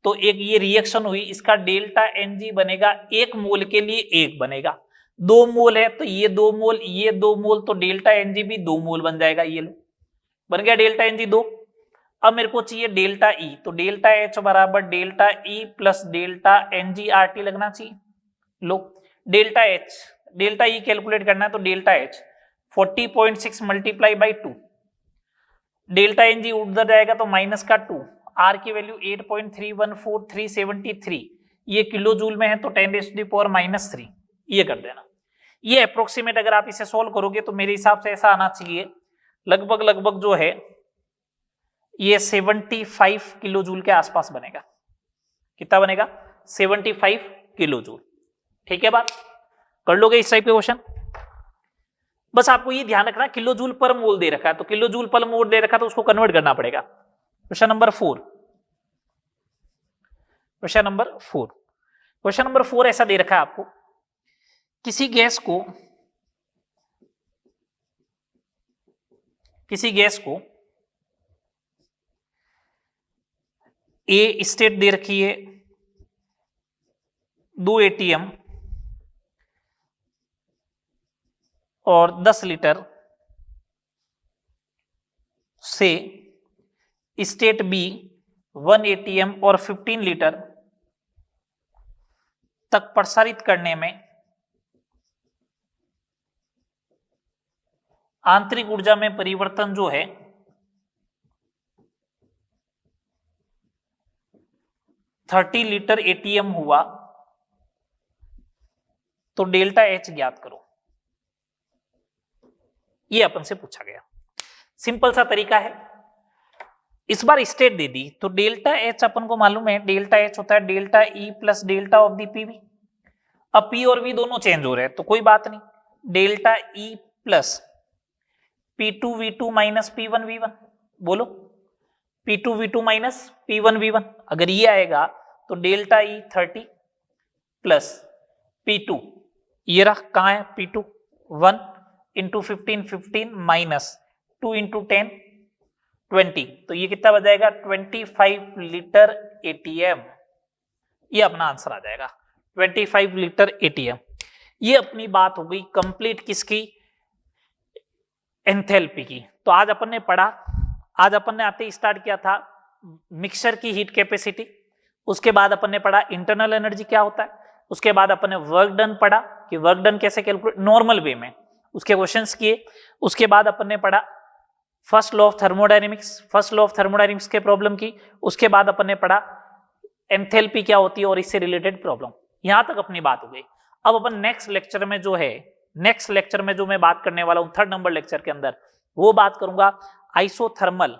तो एक ये रिएक्शन हुई, इसका डेल्टा Ng बनेगा 1 मोल के लिए 1 बनेगा। 2 मोल है तो ये 2 मोल, ये 2 मोल, तो डेल्टा Ng भी 2 मोल बन जाएगा। ये लो बन गया डेल्टा Ng 2। अब मेरे को चाहिए डेल्टा E, तो डेल्टा H बराबर delta E plus delta Ng RT लगना चाहिए। लो डेल्टा E कैलकुलेट करना है तो delta H 40.6 multiply by 2, delta Ng उधर जाएगा तो माइनस का 2, R की वैल्यू 8.314373, ये किलो जूल में है तो 10⁻⁻3, ये कर देना। ये अप्रोक्सीमेट अगर आप इसे सोल्व करोगे तो मेरे हिसाब से ऐसा आना चाहिए, लगभग जो है ये 75 किलो जूल के आसपास बनेगा। कितना बनेगा, 75 किलो जूल। ठीक है, बात कर लोगे इस टाइप के क्वेश्चन। बस आपको ये ध्यान रखना किलो जूल पर मोल दे रखा है, तो किलो जूल पर मोल दे रखा है तो उसको कन्वर्ट करना पड़ेगा। क्वेश्चन नंबर 4, क्वेश्चन नंबर 4 ऐसा दे रखा है आपको, किसी गैस को ए स्टेट दे रखी है, 2 ATM और 10 लीटर से स्टेट बी 1 ATM और 15 लीटर तक प्रसारित करने में आंतरिक ऊर्जा में परिवर्तन जो है 30 लीटर ATM हुआ, तो डेल्टा H ज्ञात करो। ये अपन से पूछा गया, सिंपल सा तरीका है। इस बार स्टेट दे दी तो डेल्टा H अपन को मालूम है, डेल्टा H होता है delta E plus delta of the PV। अब P और V दोनों चेंज हो रहे हैं तो कोई बात नहीं, delta E plus P2V2 minus P1V1, बोलो P2V2 माइनस P1V1। अगर ये आएगा तो डेल्टा E 30 प्लस P2, ये रहा कहाँ है P2, 1 इंटू 15 माइनस 2 इंटू 10 20, तो ये कितना बच जाएगा 25 लीटर ATM। ये अपना आंसर आ जाएगा 25 लीटर ATM। ये अपनी बात हो गई कंप्लीट किसकी, एंथैल्पी की। तो आज अपन ने पढ़ा, आज अपन ने आते ही स्टार्ट किया था मिक्सचर की हीट कैपेसिटी, उसके बाद अपन ने पढ़ा इंटरनल एनर्जी क्या होता है, उसके बाद अपन ने वर्क डन पढ़ा कि वर्क डन कैसे कैलकुलेट नॉर्मल वे में, उसके क्वेश्चंस किए। उसके बाद अपन ने पढ़ा फर्स्ट लॉ ऑफ थर्मोडायनेमिक्स के प्रॉब्लम की। उसके बाद अपन ने पढ़ा एंथैल्पी क्या होती है और इससे रिलेटेड प्रॉब्लम। यहां तक अपनी बात हो गई। अब अपन नेक्स्ट लेक्चर में जो मैं बात करने वाला हूं 3rd नंबर लेक्चर के अंदर, वो बात करूंगा आइसोथर्मल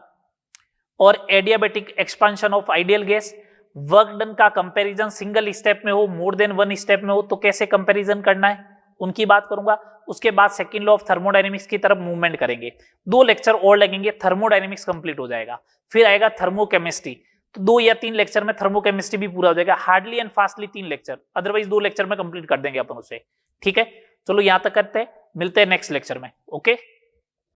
और adiabatic expansion of ideal gas. Work done का कंपैरिजन सिंगल स्टेप में हो, मोर देन 1 स्टेप में हो तो कैसे कंपैरिजन करना है, उनकी बात करूंगा। उसके बाद सेकंड लॉ ऑफ थर्मोडायनेमिक्स की तरफ मूवमेंट करेंगे। 2 लेक्चर और लगेंगे, थर्मोडायनेमिक्स कंप्लीट हो जाएगा। फिर आएगा थर्मोकेमिस्ट्री, तो 2 या 3 लेक्चर में थर्मोकेमिस्ट्री भी पूरा हो जाएगा। Hardly and fastly 3 lecture, otherwise 2 lecture में कंप्लीट कर देंगे अपन उसे। ठीक है, चलो यहां तक करते हैं, मिलते हैं नेक्स्ट लेक्चर में। ओके।